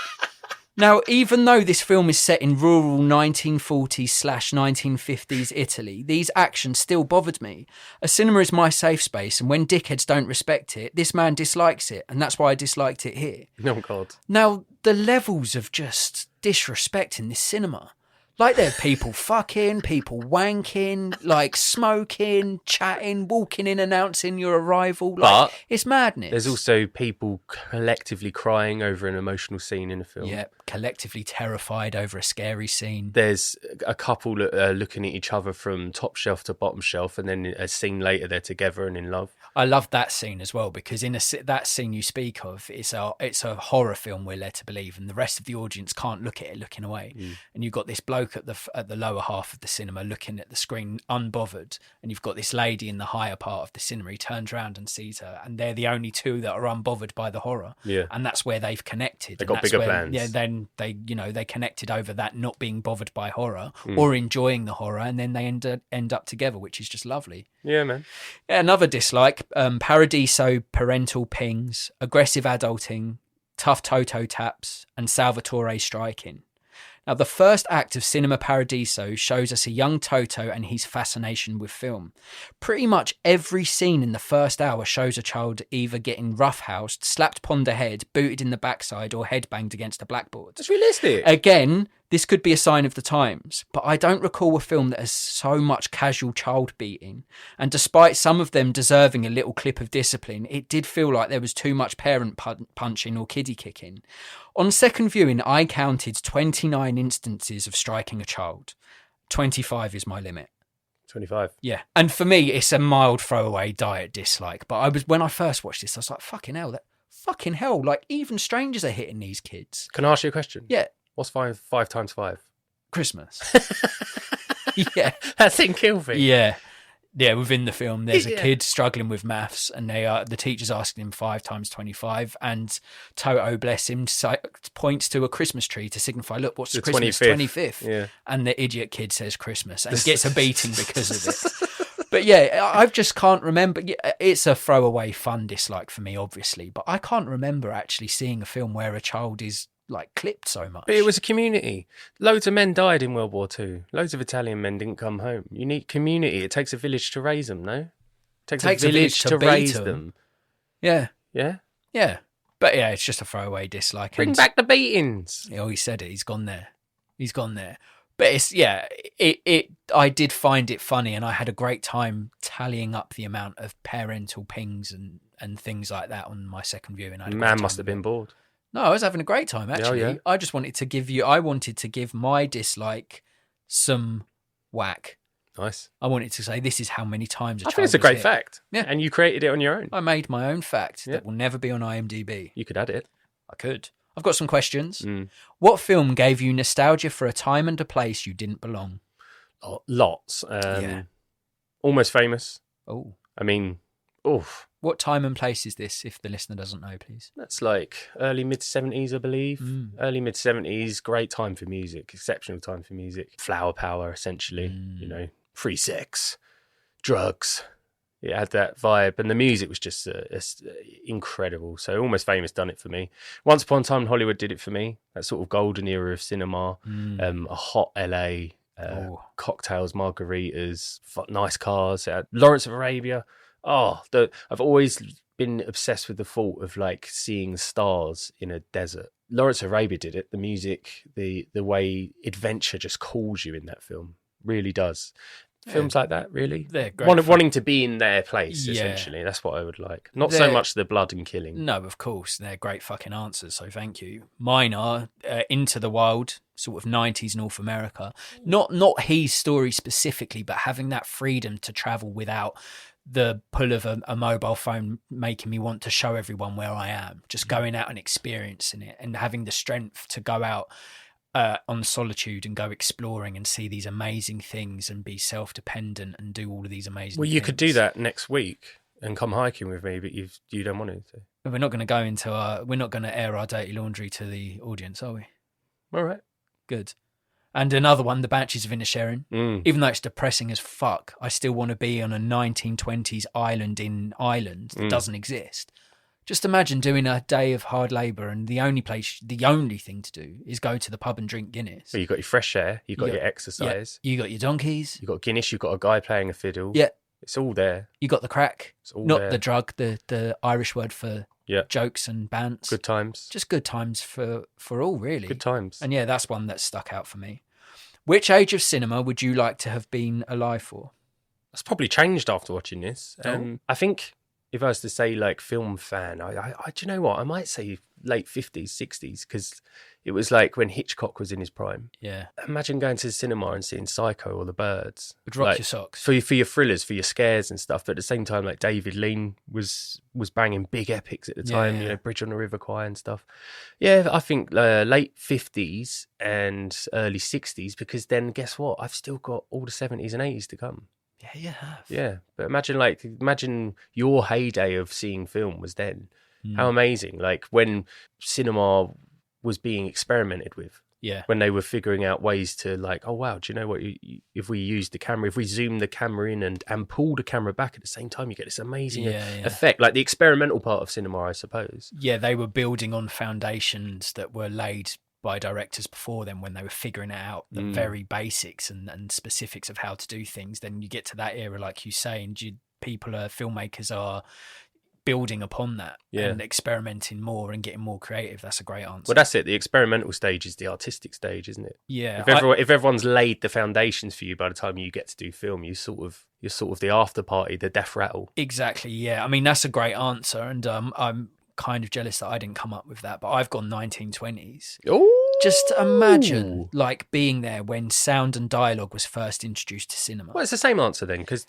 Now, even though this film is set in rural 1940s/1950s Italy, these actions still bothered me. A cinema is my safe space, and when dickheads don't respect it, this man dislikes it, and that's why I disliked it here. Oh, God. Now, the levels of just disrespect in this cinema. Like there are people fucking, people wanking, like smoking, chatting, walking in, announcing your arrival. Like, But it's madness. there's also people collectively crying over an emotional scene in a film. Yeah, collectively terrified over a scary scene. There's a couple looking at each other from top shelf to bottom shelf, and then a scene later they're together and in love. I love that scene as well, because in that scene you speak of, it's a horror film, we're led to believe, and the rest of the audience can't look at it looking away. And you've got this bloke at the lower half of the cinema looking at the screen unbothered, and you've got this lady in the higher part of the cinema. He turns around and sees her, and they're the only two that are unbothered by the horror. Yeah, and that's where they've connected. They got bigger plans. Yeah, then they connected over that not being bothered by horror or enjoying the horror, and then they end up together, which is just lovely. Yeah, man. Yeah, another dislike: Paradiso, parental pings, aggressive adulting, tough Toto taps, and Salvatore striking. Now, the first act of Cinema Paradiso shows us a young Toto and his fascination with film. Pretty much every scene in the first hour shows a child either getting roughhoused, slapped upon the head, booted in the backside, or headbanged against a blackboard. That's realistic. Again, this could be a sign of the times, but I don't recall a film that has so much casual child beating. And despite some of them deserving a little clip of discipline, it did feel like there was too much parent punching or kiddie kicking. On second viewing, I counted 29 instances of striking a child. 25 is my limit. 25. Yeah. And for me, it's a mild throwaway diet dislike. But when I first watched this, I was like, fucking hell, like even strangers are hitting these kids. Can I ask you a question? Yeah. What's 5 times 5? Christmas. Yeah. That's in Kilby. Yeah. Yeah, within the film, there's a kid struggling with maths, and the teacher's asking him 5 times 25, and Toto, bless him, points to a Christmas tree to signify, look, what's the Christmas? 25th. Yeah. And the idiot kid says Christmas and gets a beating because of it. But yeah, I just can't remember. It's a throwaway fun dislike for me, obviously, but I can't remember actually seeing a film where a child is like clipped so much. But it was a community. Loads of men died in World War II. Loads of Italian men didn't come home. You need community. It takes a village to raise them, no? It takes a village to raise them. Yeah. Yeah? Yeah. But yeah, it's just a throwaway dislike. Bring back the beatings. Oh, he said it. He's gone there. But I did find it funny, and I had a great time tallying up the amount of parental pings and things like that on my second viewing. Man must have been bored. No, I was having a great time, actually. Yeah. I just wanted to give my dislike some whack. Nice. I wanted to say this is how many times I think it's a great fact. Yeah. And you created it on your own. I made my own fact that will never be on IMDb. You could add it. I could. I've got some questions. What film gave you nostalgia for a time and a place you didn't belong? Lots. Almost Famous. Oh. I mean, oof. What time and place is this, if the listener doesn't know, please? That's like early mid-70s, I believe. Early mid-70s, great time for music, exceptional time for music. Flower power, essentially, free sex, drugs. It had that vibe, and the music was just incredible. So Almost Famous done it for me. Once Upon a Time in Hollywood did it for me. That sort of golden era of cinema, a hot LA, cocktails, margaritas, nice cars. Lawrence of Arabia. I've always been obsessed with the thought of like seeing stars in a desert. Lawrence of Arabia did it. The music, the way adventure just calls you in that film, really does. Films like that, really. They're great. Wanting to be in their place, essentially. That's what I would like. Not so much the blood and killing. No, of course. They're great fucking answers, so thank you. Mine are Into the Wild, sort of 90s North America. Not his story specifically, but having that freedom to travel without the pull of a mobile phone making me want to show everyone where I am. Just going out and experiencing it and having the strength to go out on solitude and go exploring and see these amazing things and be self-dependent and do all of these amazing things. Well, you could do that next week and come hiking with me, but you don't want to. We're not going to we're not going to air our dirty laundry to the audience, are we? All right. Good. And another one, The Banshees of Inisherin. Even though it's depressing as fuck, I still want to be on a 1920s island in Ireland that doesn't exist. Just imagine doing a day of hard labour and the only thing to do is go to the pub and drink Guinness. Well, you've got your fresh air, you've got your exercise. Yeah, you got your donkeys. You've got Guinness, you've got a guy playing a fiddle. Yeah. It's all there. You got the crack. It's all Not there. the drug, the Irish word for jokes and bants. Good times. Just good times for all, really. Good times. And yeah, that's one that stuck out for me. Which age of cinema would you like to have been alive for? That's probably changed after watching this. Oh. I think if I was to say like film fan, I do you know what? I might say late 50s, 60s, because it was like when Hitchcock was in his prime. Yeah. Imagine going to the cinema and seeing Psycho or The Birds. Would rock like, your socks. For your thrillers, for your scares and stuff. But at the same time, like David Lean was banging big epics at the time, you know, Bridge on the River Kwai and stuff. Yeah, I think late 50s and early 60s, because then guess what? I've still got all the 70s and 80s to come. Yeah, you have. Yeah, but imagine your heyday of seeing film was then. How amazing! Like when cinema was being experimented with. Yeah. When they were figuring out ways to like, oh wow, do you know what? If we use the camera, if we zoom the camera in and pull the camera back at the same time, you get this amazing effect. Like the experimental part of cinema, I suppose. Yeah, they were building on foundations that were laid by directors before them when they were figuring out the very basics and specifics of how to do things. Then you get to that era, like you say, and filmmakers are building upon that and experimenting more and getting more creative. That's a great answer. Well, that's it. The experimental stage is the artistic stage, isn't it? Yeah. If everyone's laid the foundations for you by the time you get to do film, you're sort of the after party, the death rattle. Exactly. Yeah. I mean, that's a great answer, and I'm kind of jealous that I didn't come up with that, but I've gone 1920s. Ooh. Just imagine like being there when sound and dialogue was first introduced to cinema. Well, it's the same answer then, because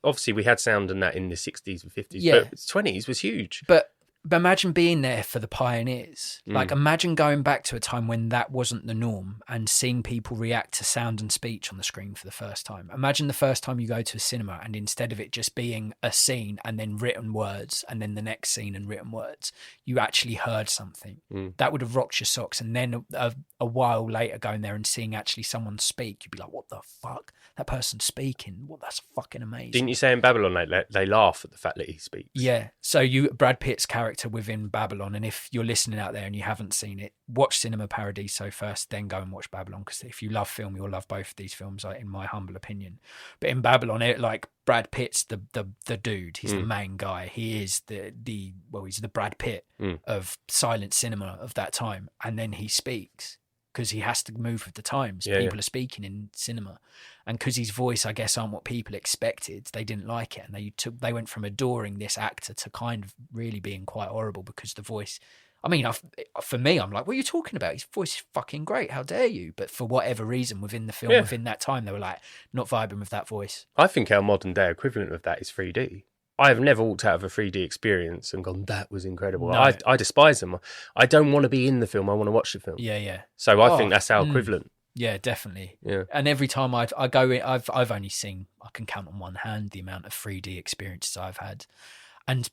obviously we had sound and that in the 60s and 50s, but 20s was huge. But imagine being there for the pioneers. Like imagine going back to a time when that wasn't the norm and seeing people react to sound and speech on the screen for the first time. Imagine the first time you go to a cinema and instead of it just being a scene and then written words and then the next scene and written words, you actually heard something. That would have rocked your socks. And then a while later going there and seeing actually someone speak, you'd be like, what the fuck? That person's speaking. Well, that's fucking amazing. Didn't you say in Babylon they laugh at the fact that he speaks? Yeah. So Brad Pitt's character within Babylon, and if you're listening out there and you haven't seen it, watch Cinema Paradiso first, then go and watch Babylon, because if you love film, you'll love both of these films, in my humble opinion. But in Babylon, Brad Pitt's the dude. He's the main guy. He is he's the Brad Pitt of silent cinema of that time, and then he speaks because he has to move with the times. People are speaking in cinema, and because his voice, I guess, aren't what people expected, they didn't like it, and they went from adoring this actor to kind of really being quite horrible because the voice. I mean, for me, I'm like, what are you talking about? His voice is fucking great. How dare you? But for whatever reason, within the film, within that time, they were like, not vibing with that voice. I think our modern day equivalent of that is 3D. I have never walked out of a 3D experience and gone, that was incredible. No. I despise them. I don't want to be in the film. I want to watch the film. Yeah, yeah. So I think that's our equivalent. Yeah, definitely. Yeah. And every time I go in, I've only seen, I can count on one hand the amount of 3D experiences I've had. And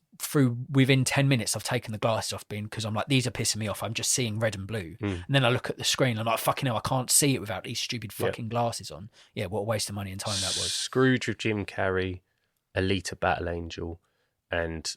within 10 minutes, I've taken the glasses off because I'm like, these are pissing me off. I'm just seeing red and blue. And then I look at the screen and I'm like, fucking hell, I can't see it without these stupid fucking glasses on. Yeah, what a waste of money and time that was. Scrooge with Jim Carrey, Alita Battle Angel, and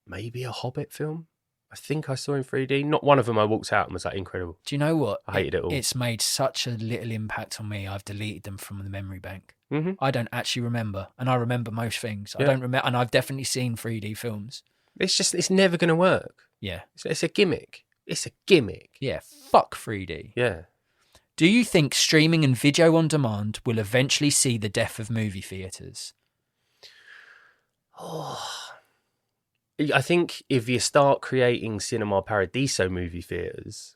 maybe a Hobbit film. I think I saw in 3D. Not one of them I walked out and was like, incredible. Do you know what? I hated it all. It's made such a little impact on me. I've deleted them from the memory bank. Mm-hmm. I don't actually remember. And I remember most things. I don't remember. And I've definitely seen 3D films. It's never going to work. Yeah. It's a gimmick. It's a gimmick. Yeah. Fuck 3D. Yeah. Do you think streaming and video on demand will eventually see the death of movie theatres? Oh, I think if you start creating Cinema Paradiso movie theatres,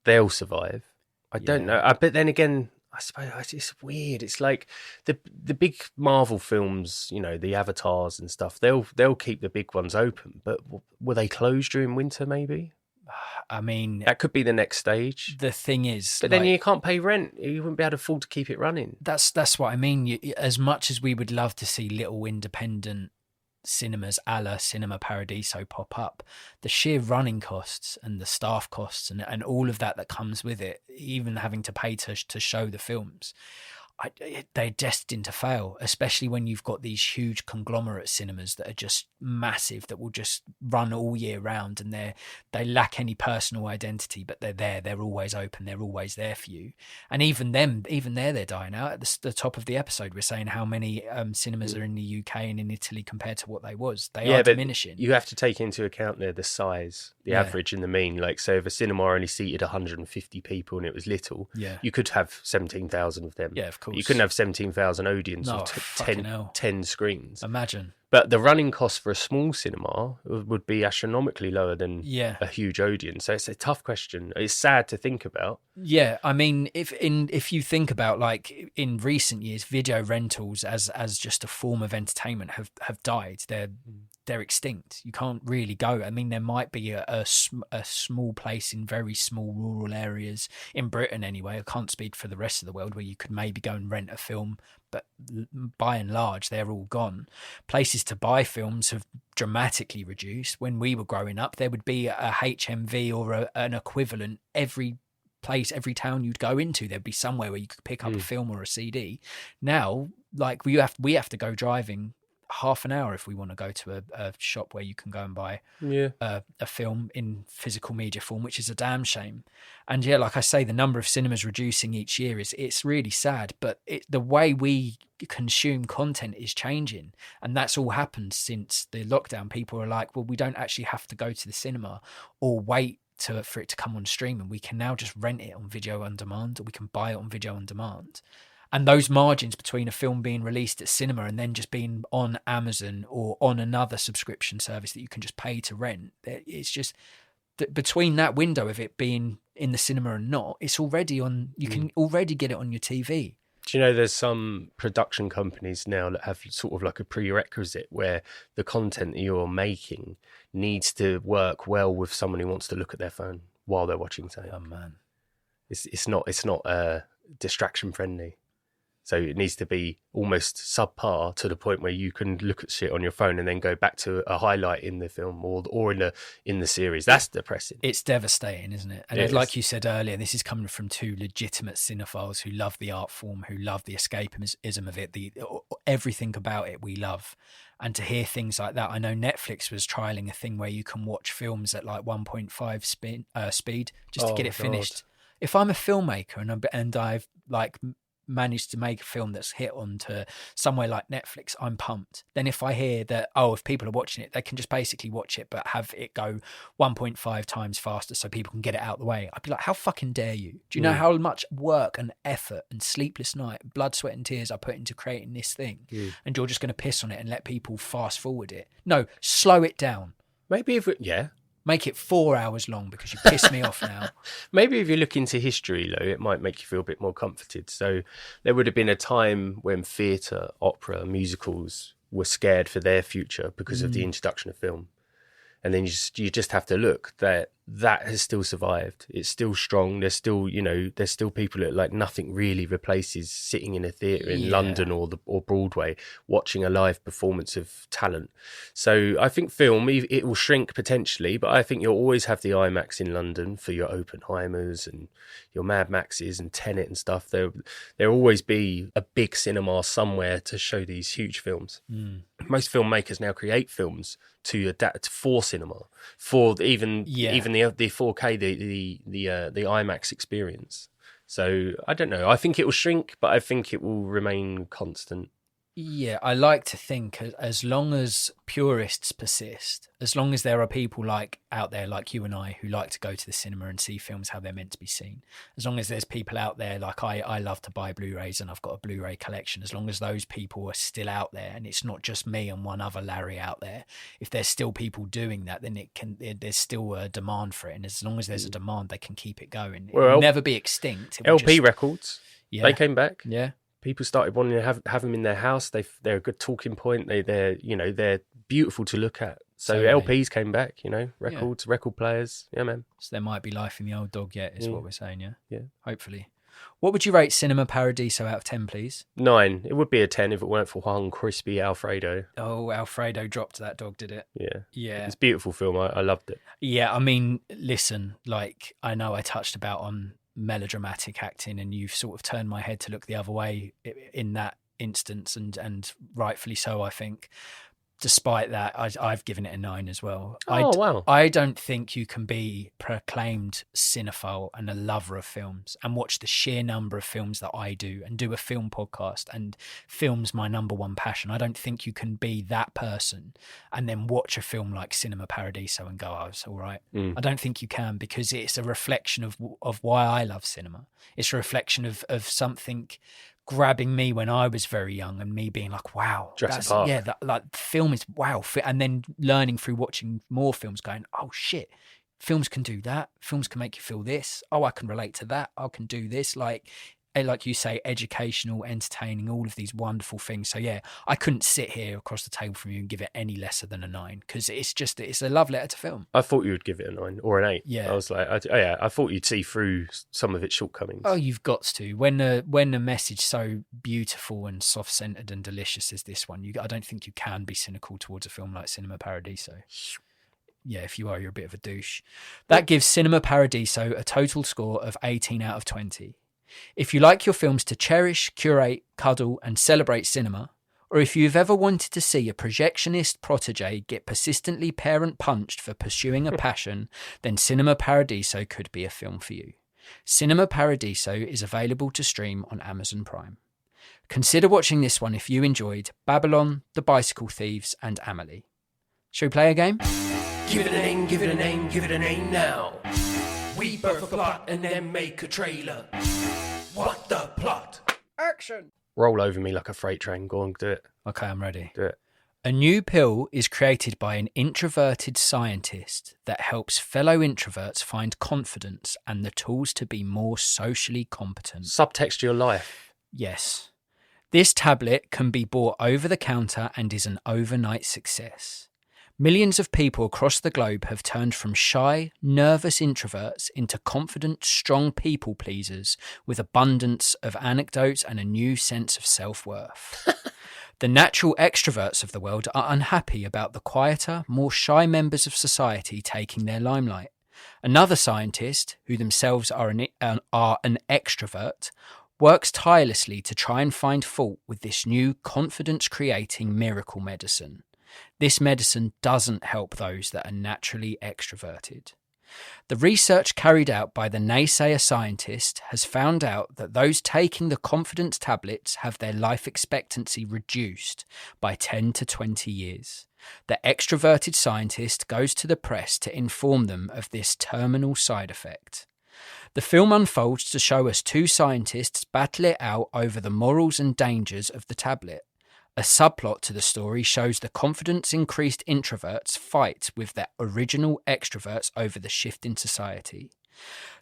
they'll survive. I don't know. But then again, I suppose it's weird. It's like the big Marvel films, you know, the Avatars and stuff. They'll keep the big ones open. But will they close during winter? Maybe. I mean, that could be the next stage. The thing is, but then you can't pay rent. You wouldn't be able to afford to keep it running. That's what I mean. As much as we would love to see little independent cinemas a la Cinema Paradiso pop up, the sheer running costs and the staff costs and all of that comes with it, even having to pay to show the films, they're destined to fail, especially when you've got these huge conglomerate cinemas that are just massive, that will just run all year round, and they lack any personal identity, but they're always open, they're always there for you. And even they're dying out. At the top of the episode, we're saying how many cinemas are in the UK and in Italy compared to what they was. They are diminishing. You have to take into account there the size, the average and the mean. Like, so if a cinema only seated 150 people and it was little, you could have 17,000 of them. Yeah, of course. You couldn't have 17,000 Odeons or 10 screens. Imagine. But the running cost for a small cinema would be astronomically lower than a huge Odeon. So it's a tough question. It's sad to think about. Yeah, I mean, if you think about, like, in recent years, video rentals as just a form of entertainment have died. They're extinct. You can't really go. I mean, there might be a small place in very small rural areas in Britain anyway. I can't speak for the rest of the world, where you could maybe go and rent a film, but by and large, they're all gone. Places to buy films have dramatically reduced. When we were growing up, there would be a HMV or an equivalent every place, every town you'd go into. There'd be somewhere where you could pick up a film or a CD. Now, like, we have to go driving half an hour if we want to go to a shop where you can go and buy a film in physical media form, which is a damn shame. And like I say, the number of cinemas reducing each year it's really sad, but the way we consume content is changing, and that's all happened since the lockdown. People are like, well, we don't actually have to go to the cinema or wait for it to come on stream, and we can now just rent it on video on demand, or we can buy it on video on demand. And those margins between a film being released at cinema and then just being on Amazon or on another subscription service that you can just pay to rent, it's just between that window of it being in the cinema and not, it's already on. You can already get it on your TV. Do you know there's some production companies now that have sort of like a prerequisite where the content that you're making needs to work well with someone who wants to look at their phone while they're watching something? Oh man, it's not distraction friendly. So it needs to be almost subpar to the point where you can look at shit on your phone and then go back to a highlight in the film or in the series. That's depressing. It's devastating, isn't it? And like you said earlier, this is coming from two legitimate cinephiles who love the art form, who love the escapism of it, everything about it we love. And to hear things like that, I know Netflix was trialing a thing where you can watch films at like 1.5 speed just to get it finished. If I'm a filmmaker and I've like managed to make a film that's hit onto somewhere like Netflix, I'm pumped. Then if I hear that, if people are watching it, they can just basically watch it, but have it go 1.5 times faster so people can get it out of the way. I'd be like, how fucking dare you? Do you know how much work and effort and sleepless night, blood, sweat and tears I put into creating this thing? And you're just going to piss on it and let people fast forward it? No, slow it down. Maybe Make it 4 hours long because you piss me off now. Maybe if you look into history, though, it might make you feel a bit more comforted. So there would have been a time when theatre, opera, musicals were scared for their future because of the introduction of film. And then you just have to look that has still survived. It's still strong. There's still people that, like, nothing really replaces sitting in a theatre in London or Broadway watching a live performance of talent. So I think film, it will shrink potentially, but I think you'll always have the IMAX in London for your Oppenheimers and your Mad Maxes and Tenet and stuff. There'll always be a big cinema somewhere to show these huge films. Most filmmakers now create films to adapt for cinema, for even the 4K, the IMAX experience. So I don't know. I think it will shrink, but I think it will remain constant. Yeah, I like to think as long as purists persist, as long as there are people like out there like you and I who like to go to the cinema and see films how they're meant to be seen, as long as there's people out there like I love to buy Blu-rays and I've got a Blu-ray collection, as long as those people are still out there and it's not just me and one other Larry out there, if there's still people doing that, then there's still a demand for it, and as long as there's a demand, they can keep it going. It will never be extinct. LP records, they came back. Yeah. People started wanting to have them in their house. They're a good talking point. They're beautiful to look at. So LPs came back. Records, record players. Yeah, man. So there might be life in the old dog yet, is what we're saying. Yeah. Yeah. Hopefully. What would you rate Cinema Paradiso out of 10, please? 9. It would be a 10 if it weren't for Juan Crispy Alfredo. Oh, Alfredo dropped that dog, did it? Yeah. Yeah. It's a beautiful film. I loved it. Yeah. I mean, listen, like, I know I touched about on melodramatic acting, and you've sort of turned my head to look the other way in that instance, and rightfully so, I think. Despite that, I've given it a 9 as well. Wow. I don't think you can be proclaimed cinephile and a lover of films and watch the sheer number of films that I do and do a film podcast, and film's my number one passion. I don't think you can be that person and then watch a film like Cinema Paradiso and go, oh, it's all right. I don't think you can, because it's a reflection of why I love cinema. It's a reflection of something grabbing me when I was very young, and me being like, wow, Jurassic Park. yeah, that film is wow. And then learning through watching more films, going, oh shit, films can do that. Films can make you feel this. Oh, I can relate to that. I can do this. Like you say, educational, entertaining, all of these wonderful things. So yeah, I couldn't sit here across the table from you and give it any lesser than a 9, because it's a love letter to film. I thought you would give it a 9 or an 8. Yeah. I was like, I thought you'd see through some of its shortcomings. Oh, you've got to. When the message so beautiful and soft-centered and delicious as this one, I don't think you can be cynical towards a film like Cinema Paradiso. Yeah, if you are, you're a bit of a douche. That gives Cinema Paradiso a total score of 18 out of 20. If you like your films to cherish, curate, cuddle, and celebrate cinema, or if you've ever wanted to see a projectionist protege get persistently parent punched for pursuing a passion, then Cinema Paradiso could be a film for you. Cinema Paradiso is available to stream on Amazon Prime. Consider watching this one if you enjoyed Babylon, The Bicycle Thieves, and Amelie. Shall we play a game? Give it a name, give it a name, give it a name now. We birth a plot and then make a trailer. What the plot? Action! Roll over me like a freight train. Go on, do it. Okay, I'm ready. Do it. A new pill is created by an introverted scientist that helps fellow introverts find confidence and the tools to be more socially competent. Subtext your life. Yes. This tablet can be bought over the counter and is an overnight success. Millions of people across the globe have turned from shy, nervous introverts into confident, strong people pleasers with abundance of anecdotes and a new sense of self-worth. The natural extroverts of the world are unhappy about the quieter, more shy members of society taking their limelight. Another scientist, who themselves are an extrovert, works tirelessly to try and find fault with this new confidence-creating miracle medicine. This medicine doesn't help those that are naturally extroverted. The research carried out by the naysayer scientist has found out that those taking the confidence tablets have their life expectancy reduced by 10 to 20 years. The extroverted scientist goes to the press to inform them of this terminal side effect. The film unfolds to show us two scientists battle it out over the morals and dangers of the tablet. A subplot to the story shows the confidence-increased introverts fight with their original extroverts over the shift in society.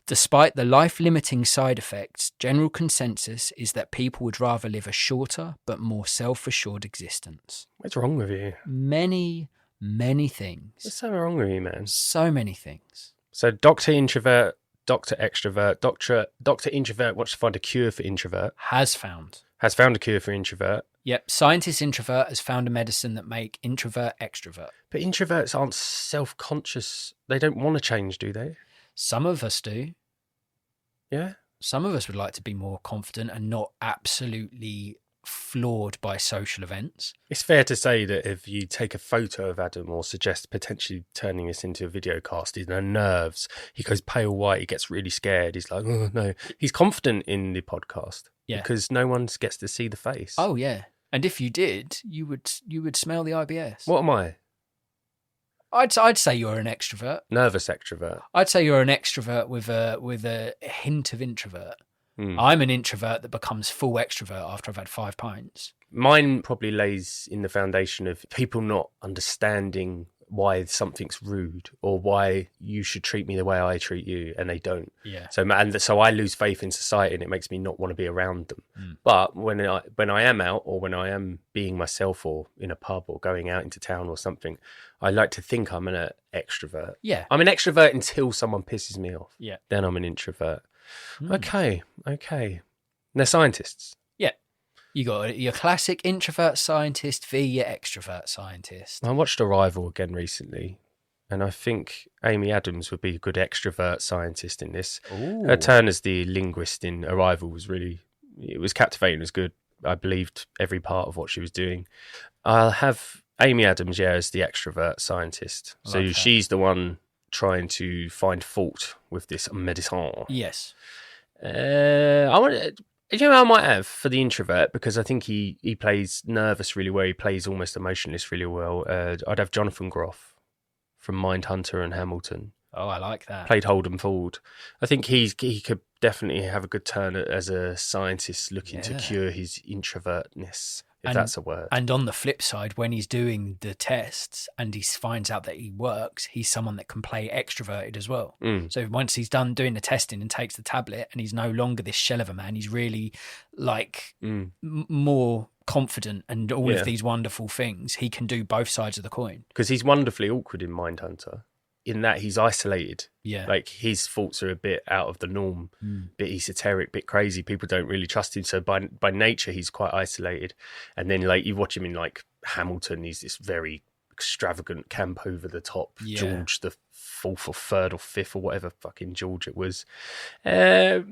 Despite the life-limiting side effects, general consensus is that people would rather live a shorter but more self-assured existence. What's wrong with you? Many, many things. What's so wrong with you, man? So many things. So Dr. Introvert, Dr. Extrovert, Dr. Introvert wants to find a cure for introvert. Has found a cure for introvert. Yep, scientist introvert has found a medicine that make introvert extrovert. But introverts aren't self-conscious. They don't want to change, do they? Some of us do. Yeah? Some of us would like to be more confident and not absolutely floored by social events. It's fair to say that if you take a photo of Adam or suggest potentially turning this into a video cast, he's nerves. He goes pale white. He gets really scared. He's like, oh, no. He's confident in the podcast because no one gets to see the face. Oh, yeah. And if you did, you would smell the IBS. What am I? I'd say you're an extrovert. Nervous extrovert. I'd say you're an extrovert with a hint of introvert. I'm an introvert that becomes full extrovert after I've had 5 pints. Mine probably lays in the foundation of people not understanding why something's rude or why you should treat me the way I treat you, and they don't. Yeah. So I lose faith in society, and it makes me not want to be around them. But when I am out, or when I am being myself, or in a pub, or going out into town or something, I like to think I'm an extrovert. Yeah. I'm an extrovert until someone pisses me off. Yeah. Then I'm an introvert. Okay. They're scientists. Yeah. You got your classic introvert scientist v your extrovert scientist. I watched Arrival again recently. And I think Amy Adams would be a good extrovert scientist in this. Ooh. Her turn as the linguist in Arrival was it was captivating, it was good. I believed every part of what she was doing. I'll have Amy Adams, as the extrovert scientist. So she's the one trying to find fault with this medicine. Yes. I might have for the introvert, because I think he plays nervous really well. He plays almost emotionless really well. I'd have Jonathan Groff from Mindhunter and Hamilton. Oh, I like that. Played Holden Ford. I think he could definitely have a good turn as a scientist looking to cure his introvertness, if that's a word. And on the flip side, when he's doing the tests and he finds out that he works, he's someone that can play extroverted as well. So once he's done doing the testing and takes the tablet, and he's no longer this shell of a man, he's really like more confident and all of these wonderful things. He can do both sides of the coin. Because he's wonderfully awkward in Mindhunter, in that he's isolated. Yeah. Like his thoughts are a bit out of the norm, bit esoteric, bit crazy. People don't really trust him. So by nature, he's quite isolated. And then like you watch him in like Hamilton, he's this very extravagant, camp over the top George the 4th or 3rd or 5th or whatever fucking George it was. For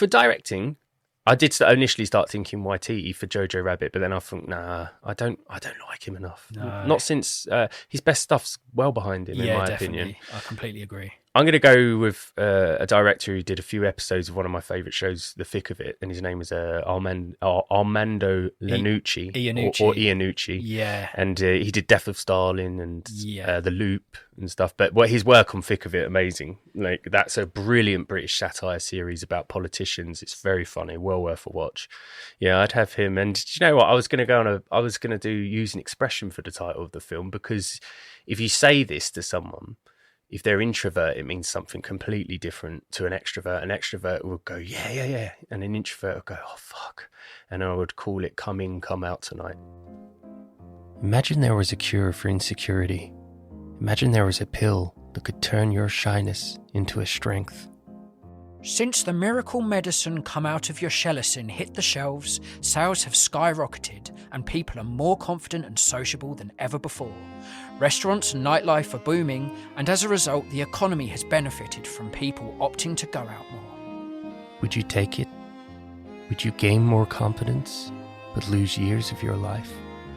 directing, I did initially start thinking Waititi for Jojo Rabbit, but then I think, nah, I don't like him enough. No. Not since his best stuff's well behind him, in my opinion. I completely agree. I'm going to go with a director who did a few episodes of one of my favourite shows, The Thick of It, and his name is Armando Iannucci. Or Iannucci. Yeah. And he did Death of Stalin and The Loop and stuff. But his work on Thick of It, amazing. Like, that's a brilliant British satire series about politicians. It's very funny, well worth a watch. Yeah, I'd have him. And do you know what? I was going to use an expression for the title of the film, because if you say this to someone, if they're introvert, it means something completely different to an extrovert. An extrovert will go, yeah. And an introvert will go, oh, fuck. And I would call it Come In, Come Out Tonight. Imagine there was a cure for insecurity. Imagine there was a pill that could turn your shyness into a strength. Since the miracle medicine Come Out of Your Shellicin hit the shelves, sales have skyrocketed and people are more confident and sociable than ever before. Restaurants and nightlife are booming, and as a result, the economy has benefited from people opting to go out more. Would you take it? Would you gain more confidence, but lose years of your life?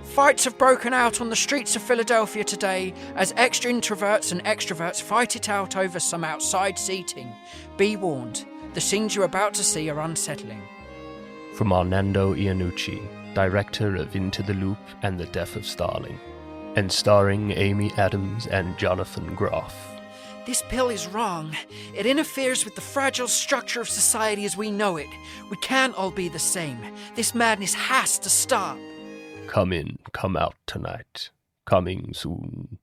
Fights have broken out on the streets of Philadelphia today as introverts and extroverts fight it out over some outside seating. Be warned, the scenes you're about to see are unsettling. From Armando Iannucci, director of Into the Loop and The Death of Stalin, and starring Amy Adams and Jonathan Groff. This pill is wrong. It interferes with the fragile structure of society as we know it. We can't all be the same. This madness has to stop. Come In, Come Out Tonight. Coming soon.